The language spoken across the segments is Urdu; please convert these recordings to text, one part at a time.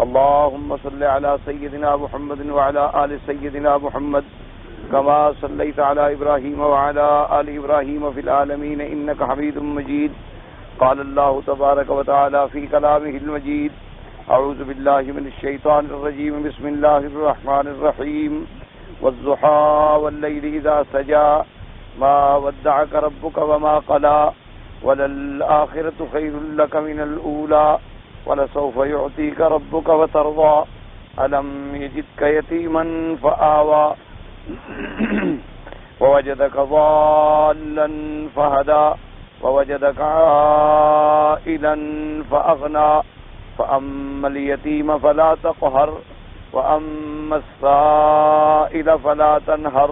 اللهم صل على سيدنا محمد وعلى آل سيدنا محمد كما صليت على إبراهيم وعلى آل إبراهيم في العالمين إنك حميد مجيد. قال الله تبارك وتعالى في كلامه المجيد: أعوذ بالله من الشيطان الرجيم. بسم الله الرحمن الرحيم. والضحى والليل إذا سجى ما ودعك ربك وما قلى وللآخرة خير لك من الأولى ولسوف يعطيك ربك وترضى ألم يجدك يتيما فآوى ووجدك ضالا فهدى ووجدك عائلا فأغنى فأما اليتيم فلا تقهر وأما السائل فلا تنهر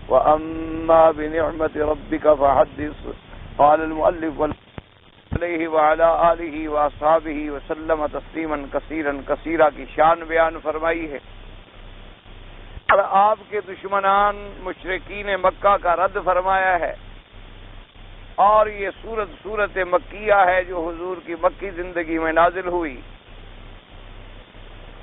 وأما بنعمة ربك فحدث. قال المؤلف علیہ وعلی آلہ واصحابہ وسلم تسلیما کثیرا کثیرا کی شان بیان فرمائی ہے، اور آپ کے دشمنان مشرکین مکہ کا رد فرمایا ہے. اور یہ سورت مکیہ ہے جو حضور کی مکی زندگی میں نازل ہوئی.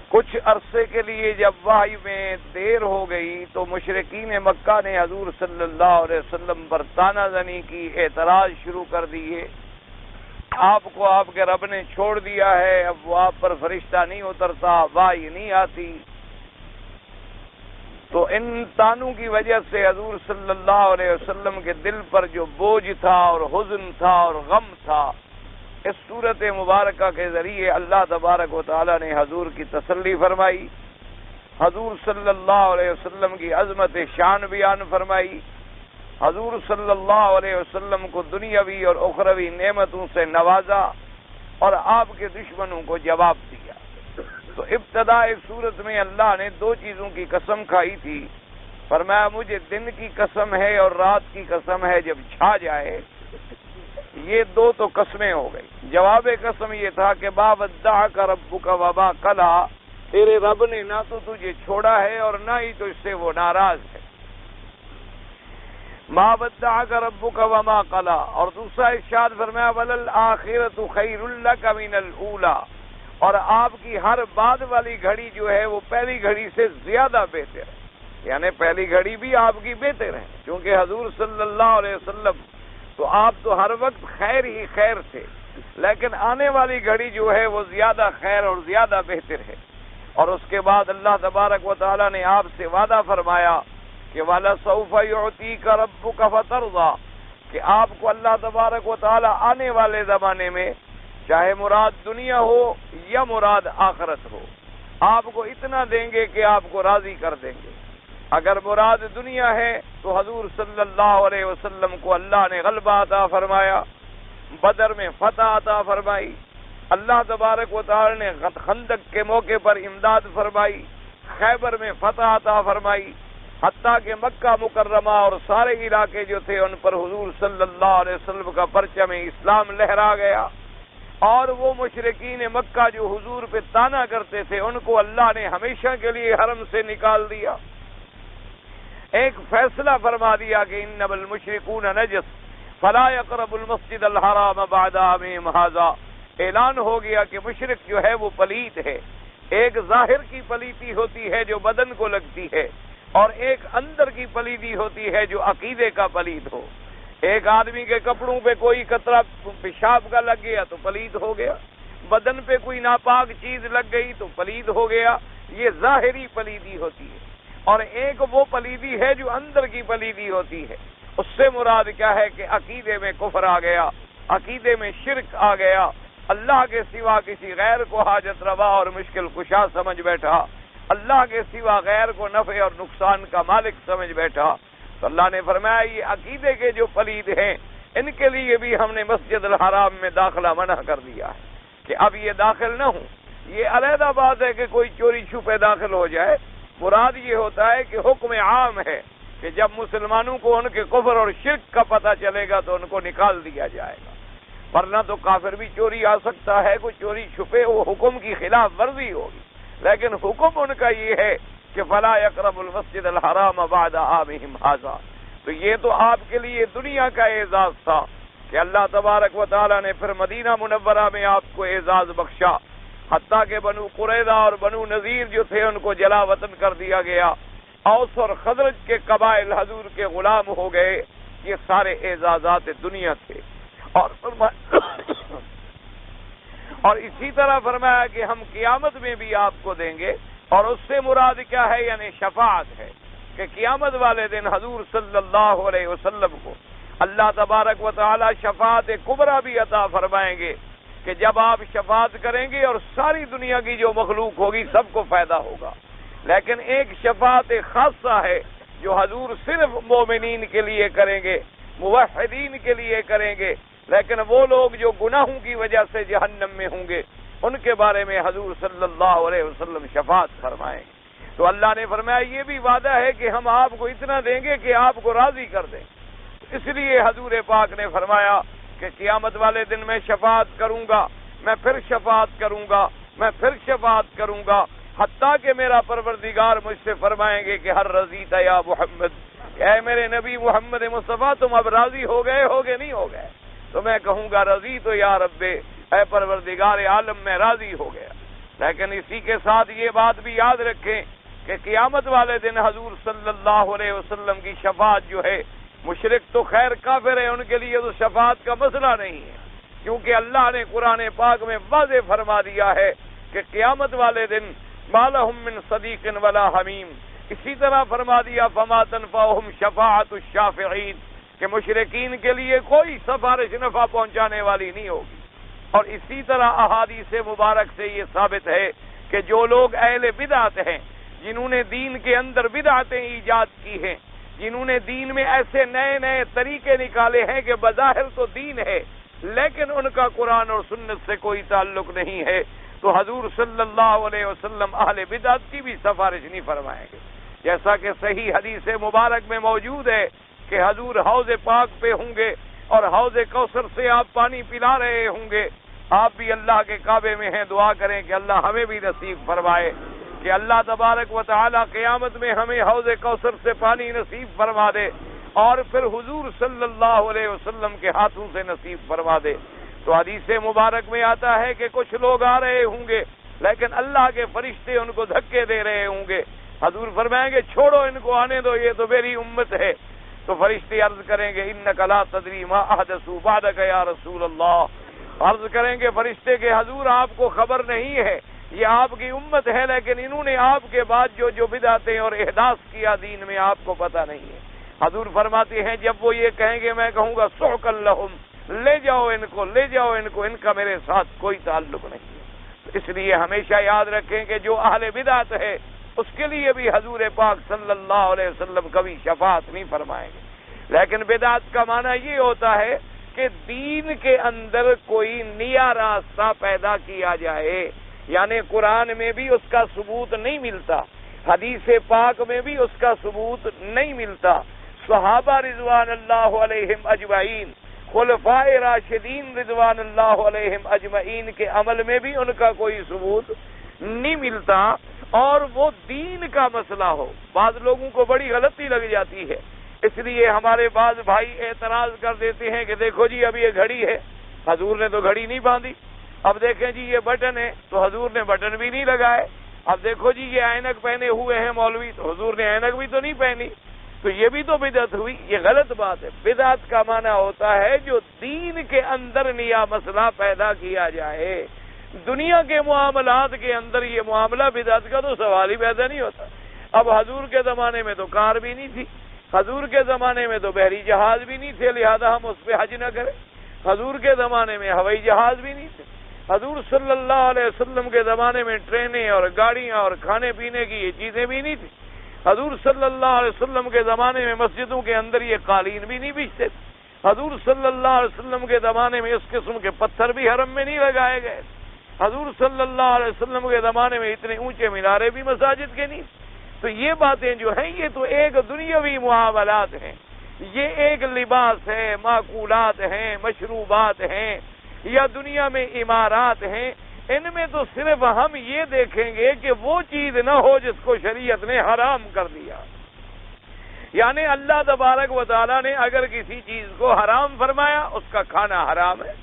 کچھ عرصے کے لیے جب وحی میں دیر ہو گئی تو مشرکین مکہ نے حضور صلی اللہ علیہ وسلم پر طعنہ زنی کی، اعتراض شروع کر دیے. آپ کو آپ کے رب نے چھوڑ دیا ہے، اب وہ آپ پر فرشتہ نہیں اترتا، وحی نہیں آتی. تو ان طعنوں کی وجہ سے حضور صلی اللہ علیہ وسلم کے دل پر جو بوجھ تھا اور حزن تھا اور غم تھا، اس صورت مبارکہ کے ذریعے اللہ تبارک و تعالی نے حضور کی تسلی فرمائی، حضور صلی اللہ علیہ وسلم کی عظمت شان بیان فرمائی، حضور صلی اللہ علیہ وسلم کو دنیاوی اور اخروی نعمتوں سے نوازا اور آپ کے دشمنوں کو جواب دیا. تو ابتدائی صورت میں اللہ نے دو چیزوں کی قسم کھائی تھی. فرمایا مجھے دن کی قسم ہے اور رات کی قسم ہے جب چھا جائے. یہ دو تو قسمیں ہو گئی. جواب قسم یہ تھا کہ ما ودعک ربک وما قلی، تیرے رب نے نہ تو تجھے چھوڑا ہے اور نہ ہی تجھ سے وہ ناراض ہے. ما ودعک ربک وما قلی. اور دوسرا ارشاد فرمایا وللآخرۃ خیر لک من الاولی، اور آپ کی ہر بعد والی گھڑی جو ہے وہ پہلی گھڑی سے زیادہ بہتر ہے. یعنی پہلی گھڑی بھی آپ کی بہتر ہے، کیونکہ حضور صلی اللہ علیہ وسلم تو آپ تو ہر وقت خیر ہی خیر تھے، لیکن آنے والی گھڑی جو ہے وہ زیادہ خیر اور زیادہ بہتر ہے. اور اس کے بعد اللہ تبارک و تعالی نے آپ سے وعدہ فرمایا کہ وَلَسَوْفَ يُعْطِيكَ رَبُّكَ فَتَرْضَىٰ، کہ آپ کو اللہ تبارک و تعالی آنے والے زمانے میں چاہے مراد دنیا ہو یا مراد آخرت ہو، آپ کو اتنا دیں گے کہ آپ کو راضی کر دیں گے. اگر مراد دنیا ہے تو حضور صلی اللہ علیہ وسلم کو اللہ نے غلبہ عطا فرمایا، بدر میں فتح عطا فرمائی، اللہ تبارک و تعالی نے خندق کے موقع پر امداد فرمائی، خیبر میں فتح عطا فرمائی، حتیٰ کہ مکہ مکرمہ اور سارے علاقے جو تھے ان پر حضور صلی اللہ علیہ وسلم کا پرچم اسلام لہرا گیا. اور وہ مشرکین مکہ جو حضور پہ طعنہ کرتے تھے ان کو اللہ نے ہمیشہ کے لیے حرم سے نکال دیا. ایک فیصلہ فرما دیا کہ انما المشرکون نجس فلا يقربوا المسجد الحرام بعد عامهم هذا. اعلان ہو گیا کہ مشرک جو ہے وہ پلیت ہے. ایک ظاہر کی پلیتی ہوتی ہے جو بدن کو لگتی ہے، اور ایک اندر کی پلیتی ہوتی ہے جو عقیدے کا پلید ہو. ایک آدمی کے کپڑوں پہ کوئی قطرہ پیشاب کا لگ گیا تو پلید ہو گیا، بدن پہ کوئی ناپاک چیز لگ گئی تو پلید ہو گیا. یہ ظاہری پلیدی ہوتی ہے. اور ایک وہ پلیدی ہے جو اندر کی پلیدی ہوتی ہے. اس سے مراد کیا ہے کہ عقیدے میں کفر آ گیا، عقیدے میں شرک آ گیا، اللہ کے سوا کسی غیر کو حاجت روا اور مشکل کشا سمجھ بیٹھا، اللہ کے سوا غیر کو نفع اور نقصان کا مالک سمجھ بیٹھا. تو اللہ نے فرمایا یہ عقیدے کے جو پلید ہیں ان کے لیے بھی ہم نے مسجد الحرام میں داخلہ منع کر دیا ہے کہ اب یہ داخل نہ ہوں. یہ علیحدہ بات ہے کہ کوئی چوری چھپے داخل ہو جائے. مراد یہ ہوتا ہے کہ حکم عام ہے کہ جب مسلمانوں کو ان کے کفر اور شرک کا پتہ چلے گا تو ان کو نکال دیا جائے گا. ورنہ تو کافر بھی چوری آ سکتا ہے، کوئی چوری چھپے وہ حکم کی خلاف ورزی ہوگی. لیکن حکم ان کا یہ ہے کہ فلا يقرب المسجد الحرام بعد عامهم هذا. تو یہ تو آپ کے لیے دنیا کا اعزاز تھا کہ اللہ تبارک و تعالی نے پھر مدینہ منورہ میں آپ کو اعزاز بخشا. حتیٰ کہ بنو قریظہ اور بنو نذیر جو تھے ان کو جلا وطن کر دیا گیا، اوس اور خزرج کے قبائل حضور کے غلام ہو گئے۔ یہ سارے اعزازات دنیا تھے۔ اور اسی طرح فرمایا کہ ہم قیامت میں بھی آپ کو دیں گے، اور اس سے مراد کیا ہے؟ یعنی شفاعت ہے، کہ قیامت والے دن حضور صلی اللہ علیہ وسلم کو اللہ تبارک و تعالی شفاعت کبریٰ بھی عطا فرمائیں گے، کہ جب آپ شفاعت کریں گے اور ساری دنیا کی جو مخلوق ہوگی سب کو فائدہ ہوگا۔ لیکن ایک شفاعت خاصہ ہے جو حضور صرف مومنین کے لیے کریں گے، موحدین کے لیے کریں گے، لیکن وہ لوگ جو گناہوں کی وجہ سے جہنم میں ہوں گے ان کے بارے میں حضور صلی اللہ علیہ وسلم شفاعت فرمائیں گے۔ تو اللہ نے فرمایا یہ بھی وعدہ ہے کہ ہم آپ کو اتنا دیں گے کہ آپ کو راضی کر دیں۔ اس لیے حضور پاک نے فرمایا کہ قیامت والے دن میں شفاعت کروں گا، میں پھر شفاعت کروں گا، میں پھر شفاعت کروں گا، حتیٰ کہ میرا پروردگار مجھ سے فرمائیں گے کہ ہر رضیت یا محمد، اے میرے نبی محمد مصطفیٰ تم اب راضی ہو گئے نہیں ہو گئے؟ تو میں کہوں گا رضی تو یا رب، اے پروردگار عالم میں راضی ہو گیا۔ لیکن اسی کے ساتھ یہ بات بھی یاد رکھیں کہ قیامت والے دن حضور صلی اللہ علیہ وسلم کی شفاعت جو ہے، مشرک تو خیر کافر ہے، ان کے لیے تو شفاعت کا مسئلہ نہیں ہے، کیونکہ اللہ نے قرآن پاک میں واضح فرما دیا ہے کہ قیامت والے دن ما لهم من صدیق ولا حمیم۔ اسی طرح فرما دیا فما تنفعهم شفاعت الشافعین، کہ مشرکین کے لیے کوئی سفارش نفع پہنچانے والی نہیں ہوگی۔ اور اسی طرح احادیث مبارک سے یہ ثابت ہے کہ جو لوگ اہل بدعت ہیں، جنہوں نے دین کے اندر بدعتیں ایجاد کی ہیں، جنہوں نے دین میں ایسے نئے نئے طریقے نکالے ہیں کہ بظاہر تو دین ہے لیکن ان کا قرآن اور سنت سے کوئی تعلق نہیں ہے، تو حضور صلی اللہ علیہ وسلم اہل بدعت کی بھی سفارش نہیں فرمائیں گے۔ جیسا کہ صحیح حدیث مبارک میں موجود ہے کہ حضور حوض پاک پہ ہوں گے اور حوض کوثر سے آپ پانی پلا رہے ہوں گے۔ آپ بھی اللہ کے کعبے میں ہیں، دعا کریں کہ اللہ ہمیں بھی نصیب فرمائے کہ اللہ تبارک و تعالی قیامت میں ہمیں حوض کوثر سے پانی نصیب فرما دے اور پھر حضور صلی اللہ علیہ وسلم کے ہاتھوں سے نصیب فرما دے۔ تو حدیث مبارک میں آتا ہے کہ کچھ لوگ آ رہے ہوں گے لیکن اللہ کے فرشتے ان کو دھکے دے رہے ہوں گے۔ حضور فرمائیں گے چھوڑو ان کو، آنے دو، یہ تو میری امت ہے۔ تو فرشتے عرض کریں گے انک لا تدری ما احدثوا بعدک یا رسول اللہ، عرض کریں گے فرشتے کہ حضور آپ کو خبر نہیں ہے، یہ آپ کی امت ہے لیکن انہوں نے آپ کے بعد جو بدعتیں اور احداث کیا دین میں آپ کو پتہ نہیں ہے۔ حضور فرماتے ہیں جب وہ یہ کہیں گے میں کہوں گا سحقا لہم، لے جاؤ ان کو، لے جاؤ ان کو، ان کا میرے ساتھ کوئی تعلق نہیں ہے۔ اس لیے ہمیشہ یاد رکھیں کہ جو اہل بدعت ہے اس کے لیے بھی حضور پاک صلی اللہ علیہ وسلم کبھی شفاعت نہیں فرمائیں گے۔ لیکن بدعت کا معنی یہ ہوتا ہے کہ دین کے اندر کوئی نیا راستہ پیدا کیا جائے، یعنی قرآن میں بھی اس کا ثبوت نہیں ملتا، حدیث پاک میں بھی اس کا ثبوت نہیں ملتا، صحابہ رضوان اللہ علیہم اجمعین، خلفاء راشدین رضوان اللہ علیہم اجمعین کے عمل میں بھی ان کا کوئی ثبوت نہیں ملتا، اور وہ دین کا مسئلہ ہو۔ بعض لوگوں کو بڑی غلطی لگ جاتی ہے، اس لیے ہمارے بعض بھائی اعتراض کر دیتے ہیں کہ دیکھو جی اب یہ گھڑی ہے، حضور نے تو گھڑی نہیں باندھی، اب دیکھیں جی یہ بٹن ہے تو حضور نے بٹن بھی نہیں لگائے، اب دیکھو جی یہ اینک پہنے ہوئے ہیں مولوی تو حضور نے اینک بھی تو نہیں پہنی، تو یہ بھی تو بدعت ہوئی۔ یہ غلط بات ہے۔ بدعت کا معنی ہوتا ہے جو دین کے اندر نیا مسئلہ پیدا کیا جائے۔ دنیا کے معاملات کے اندر یہ معاملہ بدعت کا تو سوال ہی پیدا نہیں ہوتا۔ اب حضور کے زمانے میں تو کار بھی نہیں تھی، حضور کے زمانے میں تو بحری جہاز بھی نہیں تھے، لہذا ہم اس پہ حج نہ کریں۔ حضور کے زمانے میں ہوائی جہاز بھی نہیں تھے، حضور صلی اللہ علیہ وسلم کے زمانے میں ٹرینیں اور گاڑیاں اور کھانے پینے کی یہ چیزیں بھی نہیں تھی، حضور صلی اللہ علیہ وسلم کے زمانے میں مسجدوں کے اندر یہ قالین بھی نہیں بچتے، حضور صلی اللہ علیہ وسلم کے زمانے میں اس قسم کے پتھر بھی حرم میں نہیں لگائے گئے، حضور صلی اللہ علیہ وسلم کے زمانے میں اتنے اونچے مینارے بھی مساجد کے نہیں۔ تو یہ باتیں جو ہیں یہ تو ایک دنیاوی معاملات ہیں، یہ ایک لباس ہے، معقولات ہیں، مشروبات ہیں، یا دنیا میں عمارات ہیں، ان میں تو صرف ہم یہ دیکھیں گے کہ وہ چیز نہ ہو جس کو شریعت نے حرام کر دیا۔ یعنی اللہ تبارک و تعالیٰ نے اگر کسی چیز کو حرام فرمایا اس کا کھانا حرام ہے،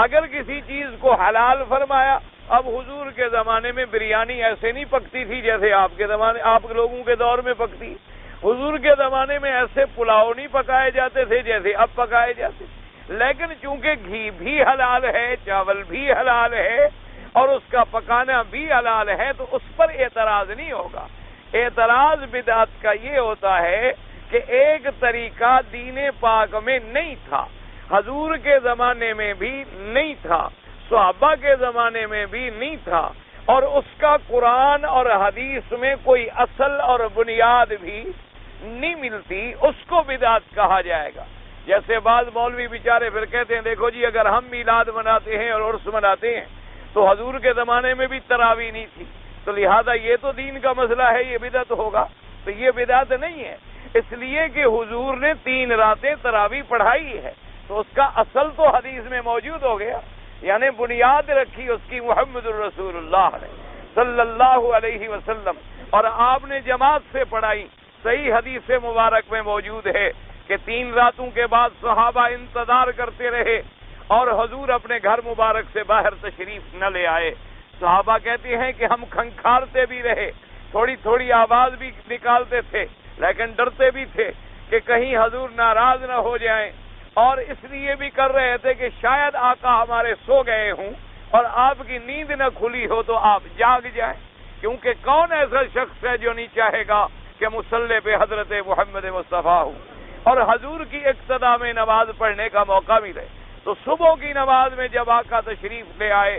اگر کسی چیز کو حلال فرمایا اب حضور کے زمانے میں بریانی ایسے نہیں پکتی تھی جیسے آپ کے زمانے، آپ لوگوں کے دور میں پکتی۔ حضور کے زمانے میں ایسے پلاؤ نہیں پکائے جاتے تھے جیسے اب پکائے جاتے، لیکن چونکہ گھی بھی حلال ہے، چاول بھی حلال ہے اور اس کا پکانا بھی حلال ہے، تو اس پر اعتراض نہیں ہوگا۔ اعتراض بدعت کا یہ ہوتا ہے کہ ایک طریقہ دین پاک میں نہیں تھا، حضور کے زمانے میں بھی نہیں تھا، صحابہ کے زمانے میں بھی نہیں تھا، اور اس کا قرآن اور حدیث میں کوئی اصل اور بنیاد بھی نہیں ملتی، اس کو بدعت کہا جائے گا۔ جیسے بعض مولوی بیچارے پھر کہتے ہیں دیکھو جی اگر ہم میلاد مناتے ہیں اور عرس مناتے ہیں تو حضور کے زمانے میں بھی تراویح نہیں تھی، تو لہذا یہ تو دین کا مسئلہ ہے، یہ بدعت ہوگا۔ تو یہ بدعت نہیں ہے، اس لیے کہ حضور نے 3 راتیں تراویح پڑھائی ہے، تو اس کا اصل تو حدیث میں موجود ہو گیا، یعنی بنیاد رکھی اس کی محمد الرسول اللہ نے صلی اللہ علیہ وسلم، اور آپ نے جماعت سے پڑھائی۔ صحیح حدیث مبارک میں موجود ہے کہ 3 راتوں کے بعد صحابہ انتظار کرتے رہے اور حضور اپنے گھر مبارک سے باہر تشریف نہ لے آئے۔ صحابہ کہتے ہیں کہ ہم کھنکھارتے بھی رہے، تھوڑی تھوڑی آواز بھی نکالتے تھے، لیکن ڈرتے بھی تھے کہ کہیں حضور ناراض نہ ہو جائیں، اور اس لیے بھی کر رہے تھے کہ شاید آقا ہمارے سو گئے ہوں اور آپ کی نیند نہ کھلی ہو تو آپ جاگ جائیں، کیونکہ کون ایسا شخص ہے جو نہیں چاہے گا کہ مصلی پہ حضرت محمد مصطفیٰ ہو اور حضور کی اقتداء میں نماز پڑھنے کا موقع ملے۔ تو صبح کی نماز میں جب آقا تشریف لے آئے،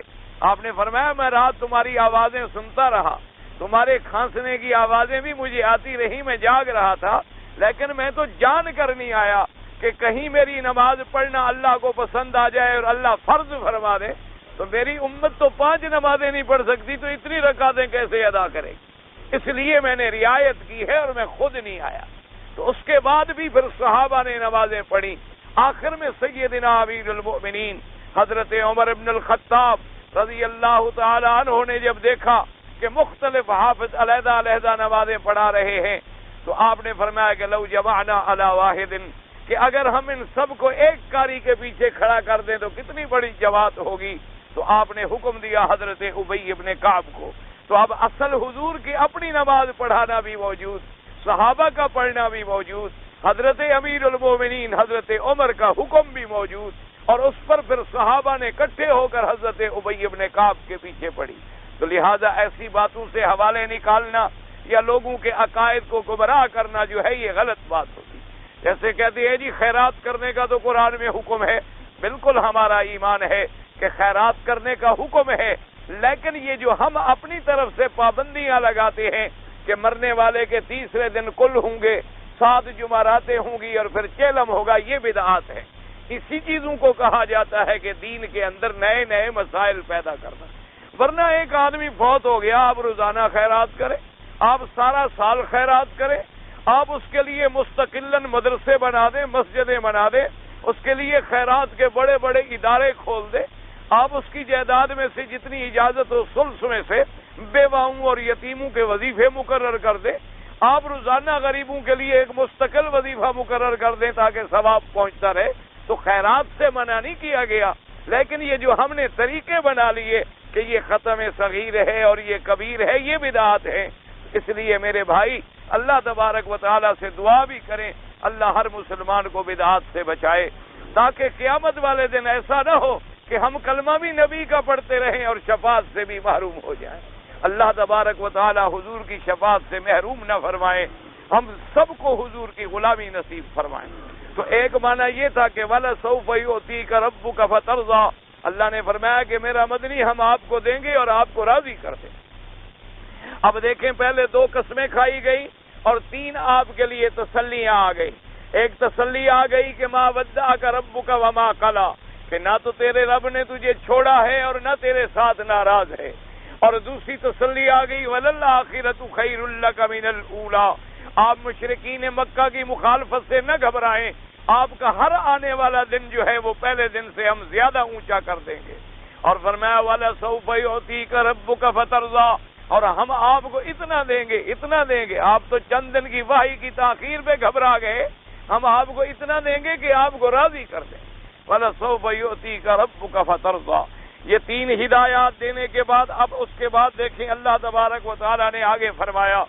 آپ نے فرمایا میں رات تمہاری آوازیں سنتا رہا، تمہارے کھانسنے کی آوازیں بھی مجھے آتی رہی، میں جاگ رہا تھا، لیکن میں تو جان کر نہیں آیا کہ کہیں میری نماز پڑھنا اللہ کو پسند آ جائے اور اللہ فرض فرما دے، تو میری امت تو 5 نمازیں نہیں پڑھ سکتی، تو اتنی رکعتیں کیسے ادا کرے گی؟ اس لیے میں نے رعایت کی ہے اور میں خود نہیں آیا۔ تو اس کے بعد بھی پھر صحابہ نے نمازیں پڑھی۔ آخر میں سیدنا امیر المؤمنین حضرت عمر بن الخطاب رضی اللہ تعالی عنہ نے جب دیکھا کہ مختلف حافظ علیحدہ علیحدہ نمازیں پڑھا رہے ہیں، تو آپ نے فرمایا کہ لو جمعنا علی واحد، کہ اگر ہم ان سب کو ایک قاری کے پیچھے کھڑا کر دیں تو کتنی بڑی جماعت ہوگی۔ تو آپ نے حکم دیا حضرت ابی ابن کعب کو۔ تو اب اصل حضور کی اپنی نماز پڑھانا بھی موجود، صحابہ کا پڑھنا بھی موجود، حضرت امیر المومنین حضرت عمر کا حکم بھی موجود، اور اس پر پھر صحابہ نے اکٹھے ہو کر حضرت ابی ابن کعب کے پیچھے پڑھی۔ تو لہذا ایسی باتوں سے حوالے نکالنا یا لوگوں کے عقائد کو گمراہ کرنا جو ہے یہ غلط بات ہوتی۔ جیسے کہتے ہیں جی خیرات کرنے کا تو قرآن میں حکم ہے، بالکل ہمارا ایمان ہے کہ خیرات کرنے کا حکم ہے، لیکن یہ جو ہم اپنی طرف سے پابندیاں لگاتے ہیں کہ مرنے والے کے 3رے دن کل ہوں گے، 7 جمعراتیں ہوں گی اور پھر چیلم ہوگا، یہ بدعات ہے۔ اسی چیزوں کو کہا جاتا ہے کہ دین کے اندر نئے نئے مسائل پیدا کرنا۔ ورنہ ایک آدمی فوت ہو گیا، آپ روزانہ خیرات کریں، آپ سارا سال خیرات کریں، آپ اس کے لیے مستقلاً مدرسے بنا دیں، مسجدیں بنا دیں، اس کے لیے خیرات کے بڑے بڑے ادارے کھول دیں، آپ اس کی جائیداد میں سے جتنی اجازت ہو ثلث میں سے بیواؤں اور یتیموں کے وظیفے مقرر کر دیں، آپ روزانہ غریبوں کے لیے ایک مستقل وظیفہ مقرر کر دیں تاکہ ثواب پہنچتا رہے، تو خیرات سے منع نہیں کیا گیا۔ لیکن یہ جو ہم نے طریقے بنا لیے کہ یہ ختم صغیر ہے اور یہ کبیر ہے، یہ بدعات ہے۔ اس لیے میرے بھائی اللہ تبارک و تعالیٰ سے دعا بھی کریں، اللہ ہر مسلمان کو بدعات سے بچائے، تاکہ قیامت والے دن ایسا نہ ہو کہ ہم کلمہ بھی نبی کا پڑھتے رہیں اور شفاعت سے بھی محروم ہو جائیں۔ اللہ تبارک و تعالیٰ حضور کی شفاعت سے محروم نہ فرمائے، ہم سب کو حضور کی غلامی نصیب فرمائیں۔ تو ایک معنی یہ تھا کہ وَلَسَوْفَ يُؤْتِيكَ رَبُّكَ فَتَرْضَىٰ، اللہ نے فرمایا کہ میرا مدنی ہم آپ کو دیں گے اور آپ کو راضی کر دیں۔ اب دیکھیں پہلے 2 قسمیں کھائی گئی اور 3 آپ کے لیے تسلیاں آ گئی۔ ایک تسلی آ گئی کہ مَا وَدَّعَكَ رَبُّكَ وَمَا قَلَىٰ، کہ نہ تو تیرے رب نے تجھے چھوڑا ہے اور نہ تیرے ساتھ ناراض ہے۔ اور دوسری تسلی آ گئی وَلَلْآخِرَةُ خَيْرٌ لَكَ مِنَ الْأُولَىٰ، آپ مشرکین مکہ کی مخالفت سے نہ گھبرائیں، آپ کا ہر آنے والا دن جو ہے وہ پہلے دن سے ہم زیادہ اونچا کر دیں گے۔ اور فرمایا وَلَسَوْفَ يُعْطِيكَ رَبُّكَ فَتَرْضَىٰ، اور ہم آپ کو اتنا دیں گے، اتنا دیں گے۔ آپ تو چند دن کی وحی کی تاخیر پہ گھبرا گئے، ہم آپ کو اتنا دیں گے کہ آپ کو راضی کر دیں۔ وَلَسَوْفَ يُعْطِيكَ رَبُّكَ فَتَرْضَىٰ، یہ 3 ہدایات دینے کے بعد اب اس کے بعد دیکھیں اللہ تبارک و تعالی نے آگے فرمایا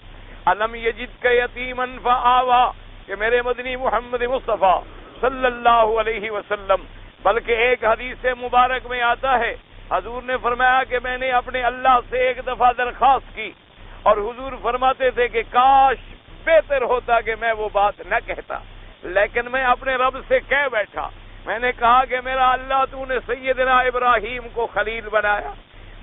الم یجدک یتیما فآویٰ کہ میرے مدنی محمد مصطفیٰ صلی اللہ علیہ وسلم، بلکہ ایک حدیث مبارک میں آتا ہے حضور نے فرمایا کہ میں نے اپنے اللہ سے ایک دفعہ درخواست کی اور حضور فرماتے تھے کہ کاش بہتر ہوتا کہ میں وہ بات نہ کہتا، لیکن میں اپنے رب سے کہہ بیٹھا۔ میں نے کہا کہ میرا اللہ تو نے سیدنا ابراہیم کو خلیل بنایا،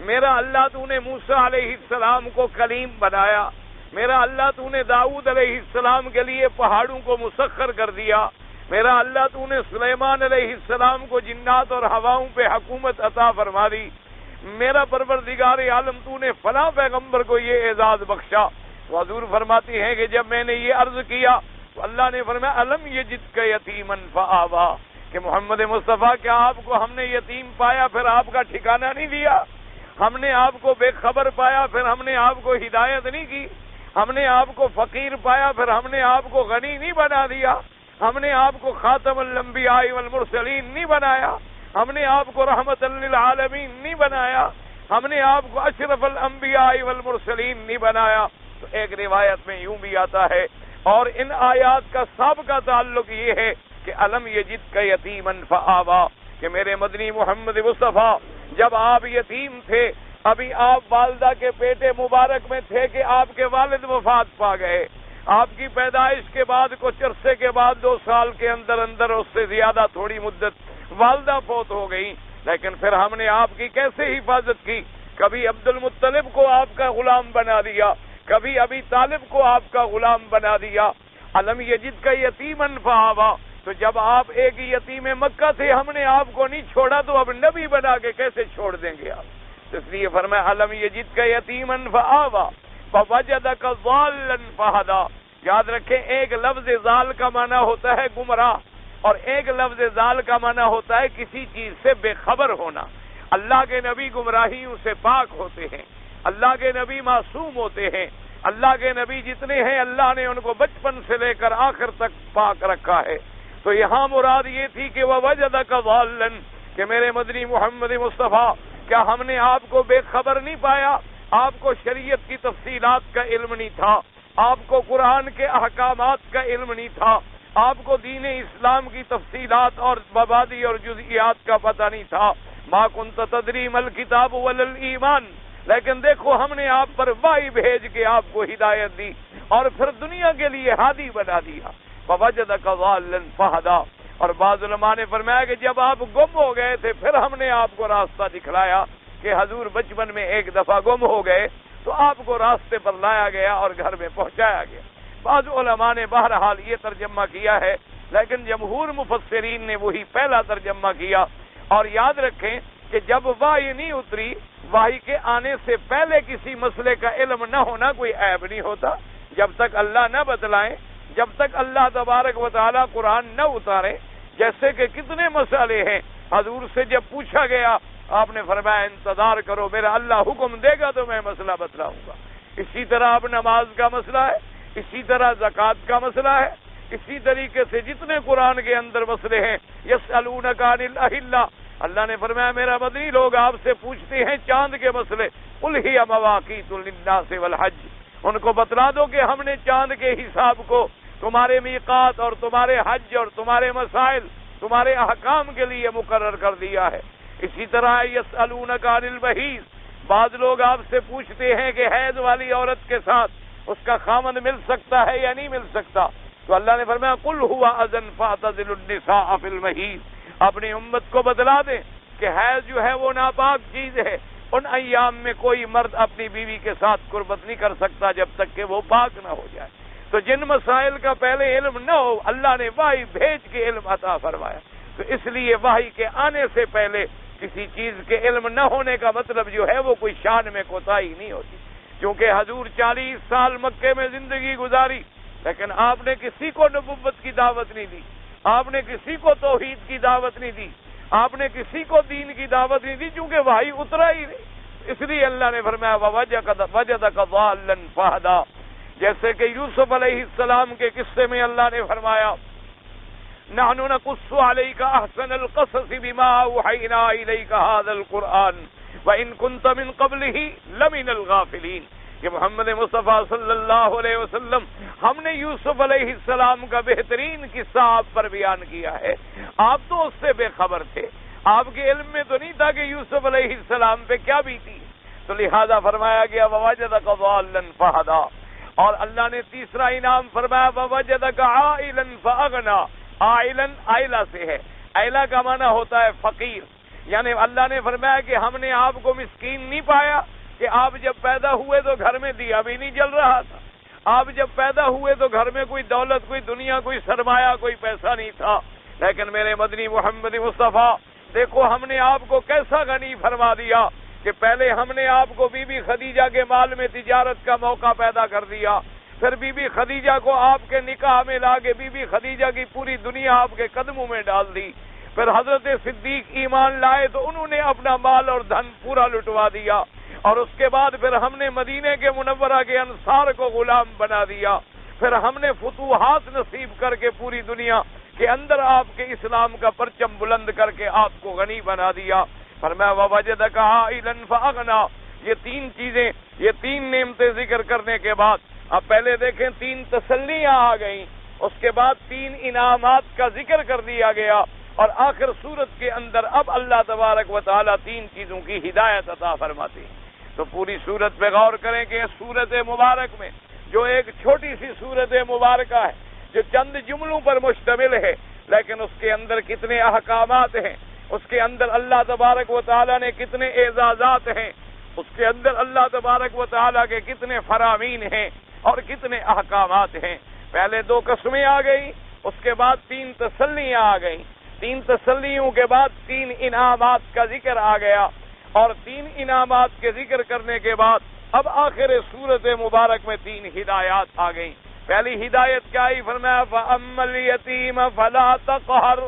میرا اللہ تو نے موسیٰ علیہ السلام کو کلیم بنایا، میرا اللہ تو نے داؤد علیہ السلام کے لیے پہاڑوں کو مسخر کر دیا، میرا اللہ تو نے سلیمان علیہ السلام کو جنات اور ہواؤں پہ حکومت عطا فرما دی، میرا پروردگار عالم تو نے فلاں پیغمبر کو یہ اعزاز بخشا۔ حضور فرماتی ہیں کہ جب میں نے یہ عرض کیا تو اللہ نے فرمایا الم یجدک یتیما فآویٰ کہ محمد مصطفیٰ کیا آپ کو ہم نے یتیم پایا پھر آپ کا ٹھکانہ نہیں دیا، ہم نے آپ کو بے خبر پایا پھر ہم نے آپ کو ہدایت نہیں کی، ہم نے آپ کو فقیر پایا پھر ہم نے آپ کو غنی نہیں بنا دیا، ہم نے آپ کو خاتم الانبیاء والمرسلین نہیں بنایا، ہم نے آپ کو رحمت للعالمین نہیں بنایا، ہم نے آپ کو اشرف الانبیاء والمرسلین نہیں بنایا۔ تو ایک روایت میں یوں بھی آتا ہے، اور ان آیات کا سب کا تعلق یہ ہے کہ الم یجدک یتیما فآویٰ کہ میرے مدنی محمد مصطفیٰ جب آپ یتیم تھے، ابھی آپ والدہ کے پیٹے مبارک میں تھے کہ آپ کے والد وفات پا گئے، آپ کی پیدائش کے بعد کچھ عرصے کے بعد 2 سال کے اندر اندر اس سے زیادہ تھوڑی مدت والدہ فوت ہو گئی، لیکن پھر ہم نے آپ کی کیسے حفاظت کی، کبھی عبد المطلب کو آپ کا غلام بنا دیا، کبھی ابی طالب کو آپ کا غلام بنا دیا۔ الم یجدک یتیما فآویٰ تو جب آپ ایک یتیم مکہ تھے ہم نے آپ کو نہیں چھوڑا تو اب نبی بنا کے کیسے چھوڑ دیں گے آپ؟ اس لیے فرمایا الم یجدک یتیما فآویٰ فوجدک ضالا فہدیٰ۔ یاد رکھیں ایک لفظ ضال کا معنی ہوتا ہے گمراہ، اور ایک لفظ ضال کا معنی ہوتا ہے کسی چیز سے بے خبر ہونا۔ اللہ کے نبی گمراہیوں سے پاک ہوتے ہیں، اللہ کے نبی معصوم ہوتے ہیں، اللہ کے نبی جتنے ہیں اللہ نے ان کو بچپن سے لے کر آخر تک پاک رکھا ہے۔ تو یہاں مراد یہ تھی کہ وَوَجَدَكَ ضَالًّا کہ میرے مدنی محمد مصطفیٰ کیا ہم نے آپ کو بے خبر نہیں پایا؟ آپ کو شریعت کی تفصیلات کا علم نہیں تھا، آپ کو قرآن کے احکامات کا علم نہیں تھا، آپ کو دین اسلام کی تفصیلات اور مبادی اور جزئیات کا پتہ نہیں تھا۔ مَا كُنْتَ تَدْرِي مَا الْكِتَابُ وَلَا الْإِيمَانُ لیکن دیکھو ہم نے آپ پر وحی بھیج کے آپ کو ہدایت دی اور پھر دنیا کے لیے ہادی بنا دیا۔ فوجدک ضالا فہدیٰ۔ اور بعض علماء نے فرمایا کہ جب آپ گم ہو گئے تھے پھر ہم نے آپ کو راستہ دکھلایا کہ حضور بچپن میں ایک دفعہ گم ہو گئے تو آپ کو راستے پر لایا گیا اور گھر میں پہنچایا گیا۔ بعض علماء نے بہرحال یہ ترجمہ کیا ہے، لیکن جمہور مفسرین نے وہی پہلا ترجمہ کیا۔ اور یاد رکھیں کہ جب وحی نہیں اتری، وحی کے آنے سے پہلے کسی مسئلے کا علم نہ ہونا کوئی عیب نہیں ہوتا۔ جب تک اللہ نہ بتلائیں، جب تک اللہ تبارک و تعالیٰ قرآن نہ اتارے، جیسے کہ کتنے مسئلے ہیں حضور سے جب پوچھا گیا آپ نے فرمایا انتظار کرو، میرا اللہ حکم دے گا تو میں مسئلہ بتلاؤں گا۔ اسی طرح اب نماز کا مسئلہ ہے، اسی طرح زکوٰۃ کا مسئلہ ہے، اسی طریقے سے جتنے قرآن کے اندر مسئلے ہیں یسألونک عن الأہلہ، اللہ نے فرمایا میرا مدنی لوگ آپ سے پوچھتے ہیں چاند کے مسئلے، قل ہی مواقیت للناس والحج، ان کو بتلا دو کہ ہم نے چاند کے حساب کو تمہارے میقات اور تمہارے حج اور تمہارے مسائل تمہارے احکام کے لیے مقرر کر دیا ہے۔ اسی طرح یسألونک عن المحیض، بعض لوگ آپ سے پوچھتے ہیں کہ حیض والی عورت کے ساتھ اس کا خامند مل سکتا ہے یا نہیں مل سکتا، تو اللہ نے فرمایا قل هو اذن فاعتزلوا النساء فی المحیض، اپنی امت کو بتلا دیں کہ حیض جو ہے وہ ناپاک چیز ہے، ان ایام میں کوئی مرد اپنی بیوی کے ساتھ قربت نہیں کر سکتا جب تک کہ وہ پاک نہ ہو جائے۔ تو جن مسائل کا پہلے علم نہ ہو اللہ نے وحی بھیج کے علم عطا فرمایا، تو اس لیے وحی کے آنے سے پہلے کسی چیز کے علم نہ ہونے کا مطلب جو ہے وہ کوئی شان میں کوتاہی نہیں ہوتی۔ کیونکہ حضور 40 سال مکے میں زندگی گزاری لیکن آپ نے کسی کو نبوت کی دعوت نہیں دی، آپ نے کسی کو توحید کی دعوت نہیں دی، آپ نے کسی کو دین کی دعوت نہیں دی، چونکہ وحی اترا ہی نہیں۔ اس لیے اللہ نے فرمایا وَوَجَدَكَ ضَالًّا فَهَدَىٰ، جیسے کہ یوسف علیہ السلام کے قصے میں اللہ نے فرمایا نحن نقص علیک احسن القصص بما اوحینا الیک ھذا القرآن وان کنت من قبلہ لمن الغافلین. کہ محمد مصطفیٰ صلی اللہ علیہ وسلم ہم نے یوسف علیہ السلام کا بہترین قصہ آپ پر بیان کیا ہے. آپ تو اس سے بے خبر تھے، آپ کے علم میں تو نہیں تھا کہ یوسف علیہ السلام پہ کیا بیتی. تو لہذا فرمایا گیا ووجدک ضالا فہدی. اور اللہ نے تیسرا انعام فرمایا ووجدک عائلا فاغنی. عائلا عائلہ سے ہے، عائلہ کا معنی ہوتا ہے فقیر. یعنی اللہ نے فرمایا کہ ہم نے آپ کو مسکین نہیں پایا کہ آپ جب پیدا ہوئے تو گھر میں دیا بھی نہیں جل رہا تھا. آپ جب پیدا ہوئے تو گھر میں کوئی دولت، کوئی دنیا، کوئی سرمایہ، کوئی پیسہ نہیں تھا. لیکن میرے مدنی محمد مصطفیٰ دیکھو ہم نے آپ کو کیسا غنی فرما دیا کہ پہلے ہم نے آپ کو بی بی خدیجہ کے مال میں تجارت کا موقع پیدا کر دیا. پھر بی بی خدیجہ کو آپ کے نکاح میں لا کے بی بی خدیجہ کی پوری دنیا آپ کے قدموں میں ڈال دی. پھر حضرت صدیق ایمان لائے تو انہوں نے اپنا مال اور دھن پورا لٹوا دیا. اور اس کے بعد پھر ہم نے مدینے کے منورہ کے انصار کو غلام بنا دیا. پھر ہم نے فتوحات نصیب کر کے پوری دنیا کے اندر آپ کے اسلام کا پرچم بلند کر کے آپ کو غنی بنا دیا. فرمایا ووجدک عائلا فاغنی. یہ تین چیزیں، یہ تین نعمتیں ذکر کرنے کے بعد اب پہلے دیکھیں تین تسلیاں آ گئیں، اس کے بعد تین انعامات کا ذکر کر دیا گیا، اور آخر سورت کے اندر اب اللہ تبارک و تعالی تین چیزوں کی ہدایت عطا فرماتے ہیں. تو پوری سورت پہ غور کریں کہ اس سورت مبارک میں جو ایک چھوٹی سی سورت مبارکہ ہے جو چند جملوں پر مشتمل ہے، لیکن اس کے اندر کتنے احکامات ہیں، اس کے اندر اللہ تبارک و تعالی نے کتنے اعزازات ہیں، اس کے اندر اللہ تبارک و تعالی کے کتنے فرامین ہیں اور کتنے احکامات ہیں. پہلے دو قسمیں آ گئی، اس کے بعد تین تسلیاں آ گئیں. تین تسلیوں کے بعد تین انعامات کا ذکر آ گیا، اور تین انعامات کے ذکر کرنے کے بعد اب آخر سورت مبارک میں تین ہدایات آ گئیں. پہلی ہدایت کیا آئی؟ فرمایا فَأَمَّا الْيَتِيمَ فَلَا تَقْهَرْ.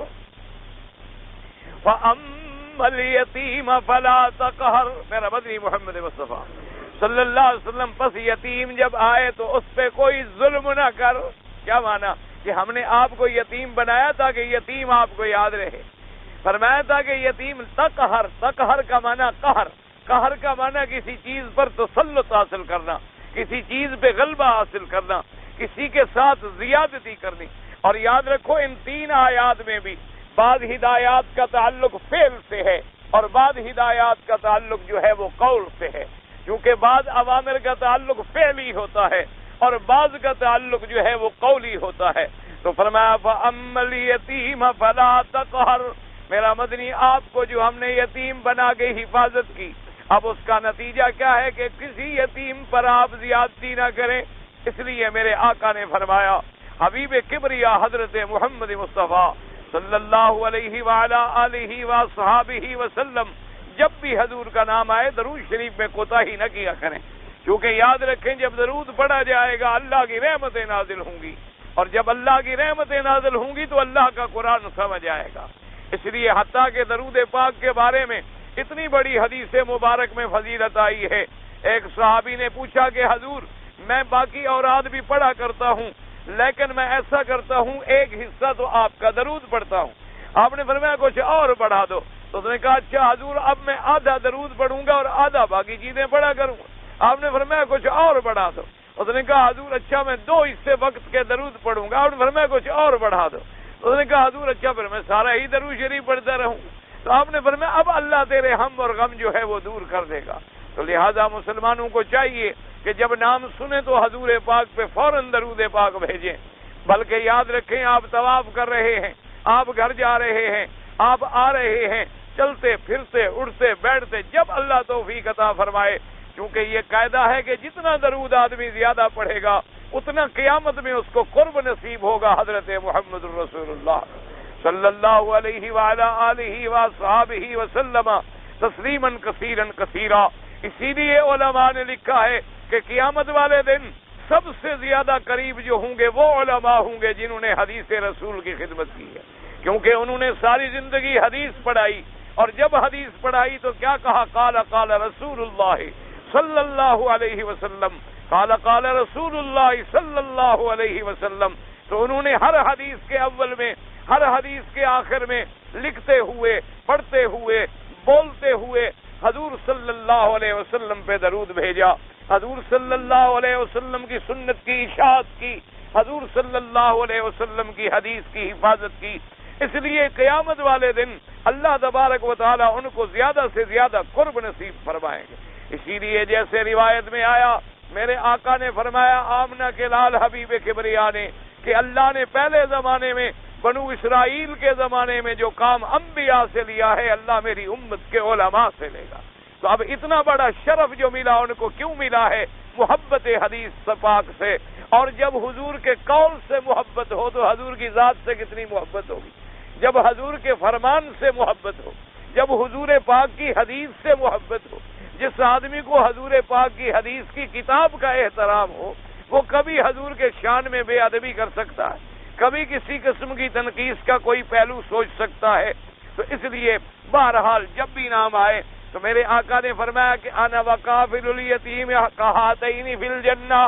فَأَمَّا الْيَتِيمَ فَلَا تَقْهَرْ. میرا مدنی محمد مصطفیٰ صلی اللہ علیہ وسلم پس یتیم جب آئے تو اس پہ کوئی ظلم نہ کر. کیا مانا؟ کہ ہم نے آپ کو یتیم بنایا تھا کہ یتیم آپ کو یاد رہے. فرمایا تھا کہ یتیم تقہر. تقہر کا معنی قہر. قہر کا معنی کسی چیز پر تسلط حاصل کرنا، کسی چیز پہ غلبہ حاصل کرنا، کسی کے ساتھ زیادتی کرنی. اور یاد رکھو ان تین آیات میں بھی بعض ہدایات کا تعلق فعل سے ہے اور بعض ہدایات کا تعلق جو ہے وہ قول سے ہے، کیونکہ بعض اوامر کا تعلق فعلی ہوتا ہے اور بعض کا تعلق جو ہے وہ قولی ہوتا ہے. تو فرمایا فَأَمَّا الْيَتِيمَ فَلَا تَقْهَرْ. میرا مدنی آپ کو جو ہم نے یتیم بنا کے حفاظت کی، اب اس کا نتیجہ کیا ہے کہ کسی یتیم پر آپ زیادتی نہ کریں. اس لیے میرے آقا نے فرمایا، حبیب کبریا حضرت محمد مصطفیٰ صلی اللہ علیہ وعلا آلہ وصحابہ وسلم جب بھی حضور کا نام آئے درود شریف میں کوتاہی نہ کیا کریں، کیونکہ یاد رکھیں جب درود پڑھا جائے گا اللہ کی رحمتیں نازل ہوں گی، اور جب اللہ کی رحمتیں نازل ہوں گی تو اللہ کا قرآن سمجھ آئے گا. اس لیے حتیٰ کہ درود پاک کے بارے میں اتنی بڑی حدیث مبارک میں فضیلت آئی ہے. ایک صحابی نے پوچھا کہ حضور میں باقی اوراد بھی پڑھا کرتا ہوں لیکن میں ایسا کرتا ہوں ایک حصہ تو آپ کا درود پڑھتا ہوں. آپ نے فرمایا کچھ اور بڑھا دو. تو اس نے کہا اچھا حضور اب میں آدھا درود پڑھوں گا اور آدھا باقی چیزیں پڑھا کروں گا. آپ نے فرمایا کچھ اور بڑھا دو. اس نے کہا حضور اچھا میں 2 حصے وقت کے درود پڑھوں گا. آپ نے فرمایا کچھ اور بڑھا دو. اس نے کہا حضور اچھا پھر میں سارا ہی درود شریف پڑھتا رہوں. تو آپ نے فرمایا اب اللہ تیرے ہم اور غم جو ہے وہ دور کر دے گا. تو لہذا مسلمانوں کو چاہیے کہ جب نام سنیں تو حضور پاک پہ فوراً درود پاک بھیجیں. بلکہ یاد رکھیں آپ طواف کر رہے ہیں، آپ گھر جا رہے ہیں، آپ آ رہے ہیں، چلتے پھرتے اٹھتے بیٹھتے جب اللہ توفیق عطا فرمائے، کیونکہ یہ قاعدہ ہے کہ جتنا درود آدمی زیادہ پڑھے گا اتنا قیامت میں اس کو قرب نصیب ہوگا حضرت محمد رسول اللہ صلی اللہ علیہ وعلا آلہ وصحابہ وسلم تسلیما کثیرا کثیرا. اسی لیے علماء نے لکھا ہے کہ قیامت والے دن سب سے زیادہ قریب جو ہوں گے وہ علماء ہوں گے جنہوں نے حدیث رسول کی خدمت کی ہے، کیونکہ انہوں نے ساری زندگی حدیث پڑھائی، اور جب حدیث پڑھائی تو کیا کہا؟ قال قال رسول اللہ صلی اللہ علیہ وسلم، قال قال رسول اللہ صلی اللہ علیہ وسلم. تو انہوں نے ہر حدیث کے اول میں ہر حدیث کے آخر میں لکھتے ہوئے، پڑھتے ہوئے، بولتے ہوئے حضور صلی اللہ علیہ وسلم پہ درود بھیجا، حضور صلی اللہ علیہ وسلم کی سنت کی اشاعت کی، حضور صلی اللہ علیہ وسلم کی حدیث کی حفاظت کی۔ اس لیے قیامت والے دن اللہ تبارک و تعالی ان کو زیادہ سے زیادہ قرب نصیب فرمائیں گے۔ اسی لیے جیسے روایت میں آیا، میرے آقا نے فرمایا آمنہ کے لال حبیب کبریا نے کہ اللہ نے پہلے زمانے میں بنو اسرائیل کے زمانے میں جو کام انبیاء سے لیا ہے، اللہ میری امت کے علماء سے لے گا۔ تو اب اتنا بڑا شرف جو ملا ان کو کیوں ملا ہے؟ محبت حدیث پاک سے۔ اور جب حضور کے قول سے محبت ہو تو حضور کی ذات سے کتنی محبت ہوگی؟ جب حضور کے فرمان سے محبت ہو، جب حضور پاک کی حدیث سے محبت ہو، جس آدمی کو حضور پاک کی حدیث کی کتاب کا احترام ہو، وہ کبھی حضور کے شان میں بے ادبی کر سکتا ہے، کبھی کسی قسم کی تنقید کا کوئی پہلو سوچ سکتا ہے؟ تو اس لیے بہرحال جب بھی نام آئے تو میرے آقا نے فرمایا کہ انا وقافل الیتیم کہاتین فی الجنہ،